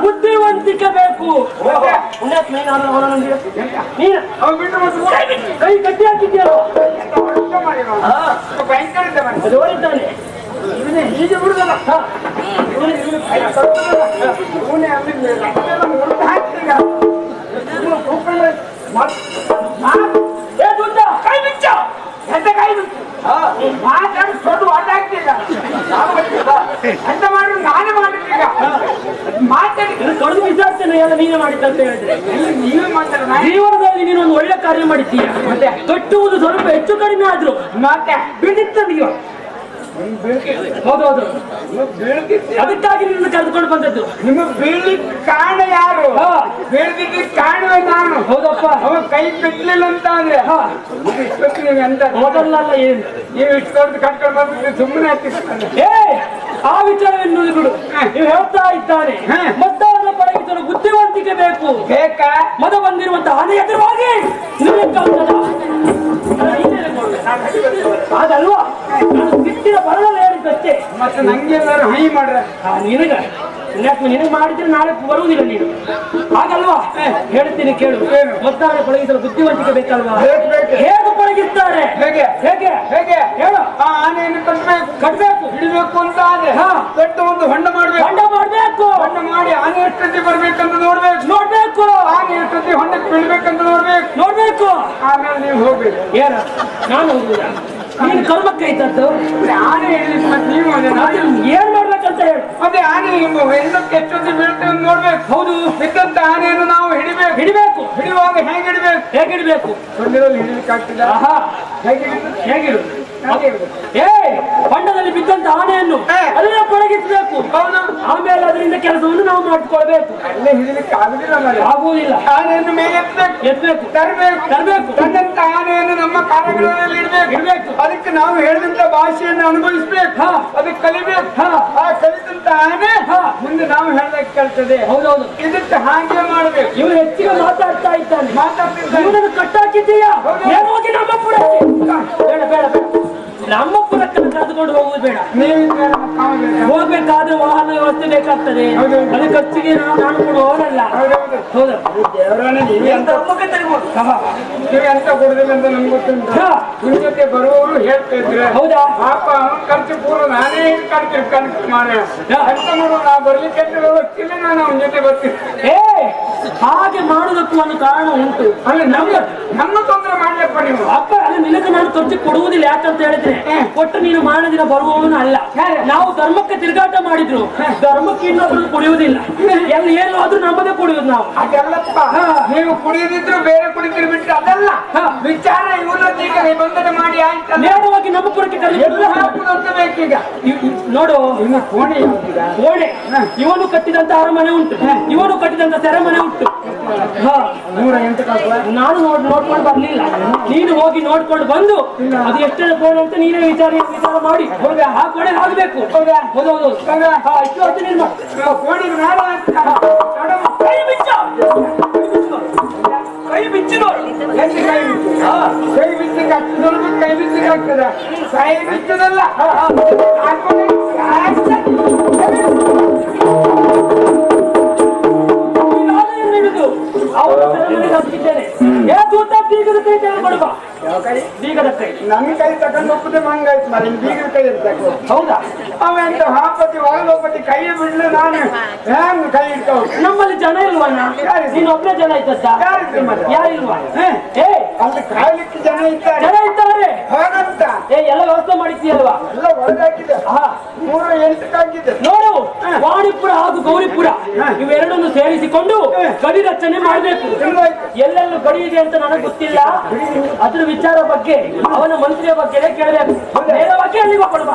ಬುದ್ಧಿವಂತಿಕೆ ಬೇಕು. ಕೈ ಕಟ್ಟಿ ಹಾಕಿದ್ಯಲ್ಲ, ಭಯಂಕರ ಜೋರಿದ್ದಾನೆ. ಹೀಗೆ ಬಿಡುದಲ್ಲ. ಕೈ ಬಿಚ್ಚ ಎಂತ ಕೈ ಮಾತಾಡಿ ದೊಡ್ಡ ಆಟ ಆಗ್ತಿಲ್ಲ ಅಂತ ಮಾಡಿ ನಾನೇ ಮಾಡಿದ್ದೀಗ ಮಾತಾಡಿ ದೊಡ್ಡ ವಿಚಾರಿಸ್ತೇನೆ ಎಲ್ಲ ನೀನೇ ಮಾಡಿದ್ದಂತ ಹೇಳಿದ್ರೆ. ನೀವೇ ಮಾತಾಡ ಜೀವನದಲ್ಲಿ ನೀನು ಒಂದು ಒಳ್ಳೆ ಕಾರ್ಯ ಮಾಡಿದ್ದೀಯ. ಮತ್ತೆ ಕಟ್ಟುವುದು ಸ್ವಲ್ಪ ಹೆಚ್ಚು ಕಡಿಮೆ ಆದ್ರು ಮತ್ತೆ ಬಿಡಿತ್ತ ನೀವು. ಹೌದೌದು, ಅದಕ್ಕಾಗಿ ನಿನ್ನ ಕರೆದುಕೊಂಡು ಬಂದದ್ದು. ನಿಮ್ಮ ಬೀಳ್ಲಿಕ್ಕೆ ಕಾರಣ ಯಾರು? ಬೀಳ್ದಿಕ್ಕೆ ಕಾರಣವೇ ನಾನು. ಹೌದಪ್ಪ, ಅವ ಕೈ ಬಿಡ್ಲಿಲ್ಲ ಅಂತ ಅಂದ್ರೆ ನೀವು ಎಂತ ಮೊದಲಲ್ಲ ಏನು ನೀವು ಇಷ್ಟು ದೊಡ್ಡ ಕಟ್ಕೊಂಡು ಬಂದ್ಬಿಟ್ಟು ಸುಮ್ಮನೆ ಹತ್ತಿಸ್ತಾನೆ. ಆ ವಿಚಾರವನ್ನು ಬಿಡು. ನೀವು ಹೇಳ್ತಾ ಇದ್ದಾನೆ ಮತ್ತವರನ್ನು ಪಳಗಿಸಲು ಬುದ್ಧಿವಂತಿಕೆ ಬೇಕು. ಬೇಕಾ? ಮದ ಬಂದಿರುವಂತಹ ಆನೆ ಎದುರುವಾಗಿ ಅದಲ್ವಾ? ನಾನು ಸಿಟ್ಟಿನ ಬರಲ್ಲ ಹೇಳಿದ್ದಷ್ಟೇ. ಮತ್ತೆ ನಂಗೆಲ್ಲರೂ ಹೈ ಮಾಡ್ರೆ ನಿನಗ ನಿನಗೆ ಮಾಡಿದ್ರೆ ನಾಳೆ ಬರುವುದಿಲ್ಲ ನೀನು. ಹಾಗಲ್ವಾ? ಹೇಳ್ತೀನಿ ಕೇಳು. ಮತ್ತವರನ್ನು ಪಳಗಿಸಲು ಬುದ್ಧಿವಂತಿಕೆ ಬೇಕಲ್ವಾ? ಹೇಗೆ ಪಳಗಿಸ್ತಾರೆ? ಹೇಗೆ ಹೇಗೆ ಹೇಗೆ ಹೇಳು. ಆ ಆನೆಯನ್ನು ಕಟ್ಬೇಕು, ಹಿಡಿಬೇಕು ಅಂತ ಆದ್ರೆ ದೊಡ್ಡ ಒಂದು ಹೊಂಡ ಮಾಡ್ಬೇಕು. ಹೊಂಡ ಮಾಡ್ಬೇಕು. ಹೊಂಡ ಮಾಡಿ ಆನೆ ಎಷ್ಟೊತ್ತಿ ಬರ್ಬೇಕಂತ ನೋಡ್ಬೇಕು. ಆನೆ ಎಷ್ಟೊತ್ತಿ ಹೊಂಡಕ್ಕೆ ಬೀಳ್ಬೇಕಂತ ನೋಡ್ಬೇಕು. ಆಮೇಲೆ ನೀವು ಹೋಗ್ಬೇಕು. ಏನ ನಾನು ಹೋಗುದ? ನೀನು ಕರ್ಮಕ್ಕೆ ಇದ್ದದ್ದು. ಆನೆ ಹೇಳಿದ್ ಮತ್ತೆ ನೀವು ಏನ್ ಮಾಡ್ಬೇಕಂತ ಹೇಳಿ. ಮತ್ತೆ ಆನೆ ಎಂದಕ್ಕೆ ಎಷ್ಟೊತ್ತಿ ಬೀಳ್ತೇವೆ ಅಂತ ನೋಡ್ಬೇಕು. ಹೌದು, ಬಿದ್ದಂತ ಆನೆಯನ್ನು ನಾವು ಹಿಡಿಬೇಕು. ಹಿಡಿಯುವಾಗ ಹೇಗೆ ಹಿಡಿಬೇಕು? ಹೇಗಿಡ್ಬೇಕು? ಹೊಂಡದಲ್ಲಿ ಹಿಡಿಲಿಕ್ಕೆ ಆಗ್ತದ? ಹೇಗಿಡು? ಹೊಂಡದಲ್ಲಿ ಬಿದ್ದಂತ ಆನೆಯನ್ನು ಅಲ್ಲೇ ಪಳಗಿಸಬೇಕು. ಆಮೇಲೆ ಅದರಿಂದ ಕೆಲಸವನ್ನು ನಾವು ಮಾಡಿಕೊಳ್ಬೇಕು. ಅಲ್ಲೇ ಹಿಡಿಲಿಕ್ಕೆ ಆಗುದಿಲ್ಲ, ಆಗುವುದಿಲ್ಲ. ಆನೆಯನ್ನು ಮೇಲೆ ಎತ್ತಬೇಕು, ತರಬೇಕು. ತನ್ನಂತ ಆನೆಯನ್ನು ನಮ್ಮ ಕಾರ್ಯಗಳಲ್ಲಿ ಇಡಬೇಕು. ಅದಕ್ಕೆ ನಾವು ಹೇಳಿದಂತ ಭಾಷೆಯನ್ನು ಅನುಭವಿಸ್ಬೇಕು, ಅದಕ್ಕೆ ಕಲಿಬೇಕು. ಆ ಕಲಿತಂತ ಆನೆ ಮುಂದೆ ನಾವು ಹೇಳಕ್ಕೆ ಕೇಳ್ತದೆ. ಹೌದೌದು, ಇದಕ್ಕೆ ಹಾಗೆ ಮಾಡ್ಬೇಕು. ಇವರು ಹೆಚ್ಚಿಗೆ ಮಾತಾಡ್ತಾ ಇದ್ದಾನೆ. ಮಾತಾಡ್ತಿದ್ದಾನೆ. ಕಟ್ಟಾಕಿದ್ದೀಯಾ? ಏನು ಹೋಗಿ ನಮ್ಮ ಪುರಕ್ಕೆ? ಬೇಡ ಬೇಡ ಬೇಡ, ನಮ್ಮ ಪುರಕ್ಕೆ ಕರೆದುಕೊಂಡು ಹೋಗುದು ಬೇಡ. ಹೋಗ್ಬೇಕಾದ್ರೆ ವಾಹನ ವ್ಯವಸ್ಥೆ ಬೇಕಾಗ್ತದೆ. ಅದು ಖರ್ಚಿಗೆ ನಾನು ಕೊಡುವವರಲ್ಲ. ಹೌದು, ನೀವು ಎಂತ ಕೊಡುದಿಲ್ಲ ಅಂತ ನಮ್ಗೆ ಗೊತ್ತುಂಟು. ನಿಮ್ ಜೊತೆ ಬರುವವರು ಹೇಳ್ತಾ ಇದ್ರೆ ಹೌದಾ? ಪಾಪ ಖರ್ಚು ಪೂರ್ವ ನಾನೇ ಕಣ್ತು ಮಾರೆ ಅಂತ ನೋಡುವ. ನಾ ಬರ್ಲಿಕ್ಕೆ ವ್ಯವಸ್ಥೆ ಇಲ್ಲ, ನಾನು ಅವನ ಜೊತೆ ಬರ್ತೀನಿ. ಹಾಗೆ ಮಾಡುವುದಕ್ಕೂ ಒಂದು ಕಾರಣ ಉಂಟು. ಅಲ್ಲಿ ನಮ್ಮ ತೊಂದರೆ ಮಾಡ್ಲಪ್ಪ ನೀವು. ಅಪ್ಪ, ಅಲ್ಲಿ ನಿನಗೆ ನಾನು ಖರ್ಚು ಕೊಡುವುದಿಲ್ಲ. ಯಾಕಂತ ಹೇಳಿದ್ರೆ ಒಟ್ಟು ನೀನು ಮಾರಣ ದಿನ ಬರುವವನು ಅಲ್ಲ. ನಾವು ಧರ್ಮಕ್ಕೆ ತಿರುಗಾಟ ಮಾಡಿದ್ರು ಧರ್ಮಕ್ಕೆ ಇನ್ನೊಬ್ರು ಕುಡಿಯುವುದಿಲ್ಲ. ಎಲ್ಲಿ ಏನು ಆದ್ರೂ ನಮ್ಮದೇ ಕುಡಿಯುವುದು ನಾವು. ಅದೆಲ್ಲಪ್ಪ, ನೀವು ಕುಡಿಯೋದಿದ್ರು ಬೇರೆ ಕುಡಿತೀರಿ ಬಿಟ್ಟು ಅದಲ್ಲ ವಿಚಾರ. ಇವರೊಂದಿಗೆ ನಿಬಂಧನ ಮಾಡಿ ಆಯ್ತು ನೇರವಾಗಿ ನಮ್ಮ ಪುರಕ್ಕೆ ಹಾಕುದಂತ ಬೇಕೀಗ. ನೋಡು, ಇನ್ನು ಕೋಣೆ ಕೋಣೆ ಇವನು ಕಟ್ಟಿದಂತ ಅರಮನೆ ಉಂಟು, ಇವನು ಕಟ್ಟಿದಂತ ಸೆರೆಮನೆ ಉಂಟು. 108 ನಾನು ನೋಡ್ಕೊಂಡು ಬರ್ಲಿಲ್ಲ. ನೀನು ಹೋಗಿ ನೋಡ್ಕೊಂಡು ಬಂದು ಅದು ಎಷ್ಟು ಕೋಣೆ ಅಂತ ನೀನೇ ವಿಚಾರ ಮಾಡಿ ಆ ಕೋಣೆ ಆಗ್ಬೇಕು. ಹೌದೌದು, ಇಷ್ಟು ಹೊತ್ತು ನೀನು ಕೋಣೆಗೆ ಕೈ ಬಿಚ್ಚು ನೋಡು. ಕೈ ಬಿಚ್ಚಿಗೆ ಹಚ್ಚಿದವ್ರಿಗೂ ಕೈ ಬಿಚ್ಚಿಗೆ ಆಗ್ತದ. ಕೈ ಬಿಚ್ಚದಲ್ಲ ಅವರ ಸೆರೆಮನೆಗೆ ಹಾಕಿದ್ದೇನೆ. ಬೀಗದ ಕೈ ತೆಗೆದುಕೊಡುವ. ಯಾವ ಕೈ? ಬೀಗದ ಕೈ. ನನ್ನ ಕೈ ತಗೊಂಡು ಒಪ್ಪದೆ ಮಂಗಾಯ್ತು ಮರಿ ಬೀಗದ ಕೈ ಇರ್ತಕ್ಕ. ಹೌದಾ? ಅವಂತ ಹಾಪತಿ ಒಳಗೋಪತಿ ಕೈ ಬಿಡ್ಲು ನಾನು ಹ್ಯಾಂಗ್ ಕೈ ಇಡ್ತಾವ್? ನಮ್ಮಲ್ಲಿ ಜನ ಇಲ್ವಣ್ಣ? ನೀನ್ ಒಬ್ಬನೇ ಜನ ಇದ್ದದ್ದ? ಯಾರಿದ್ರು ಮತ್ತೆ? ಯಾರಿಲ್ವಾ? ಏ ಅಲ್ಲಿ ಕಾಯ್ಲಿಕ್ಕೆ ಜನ ಇದ್ದಾರೆ. ಜನ ಇದ್ದಾರೆ. ಹಾಗಂತ ಏ ಎಲ್ಲ ವ್ಯವಸ್ಥೆ ಮಾಡಿದ್ದೀಯಲ್ವಾ? ಎಲ್ಲ ಒಳಗಾಕಿದೆ. 3 8 ನೋಡು, ವಾಣಿಪುರ ಹಾಗೂ ಗೌರಿಪುರ ಇವೆರಡನ್ನು ಸೇರಿಸಿಕೊಂಡು ಗಡಿ ರಚನೆ ಮಾಡಬೇಕು. ಎಲ್ಲೆಲ್ಲೂ ಗಡಿ ಇದೆ ಅಂತ ನನಗೆ ಗೊತ್ತಿಲ್ಲ. ಅದ್ರ ವಿಚಾರ ಬಗ್ಗೆ ಅವನ ಮಂತ್ರಿಯ ಬಗ್ಗೆ ಕೇಳಬೇಕು. ನೇರವಾಗಿ ಅಲ್ಲಿಗೆ ಹೋಗ್ಬಿಡುವ.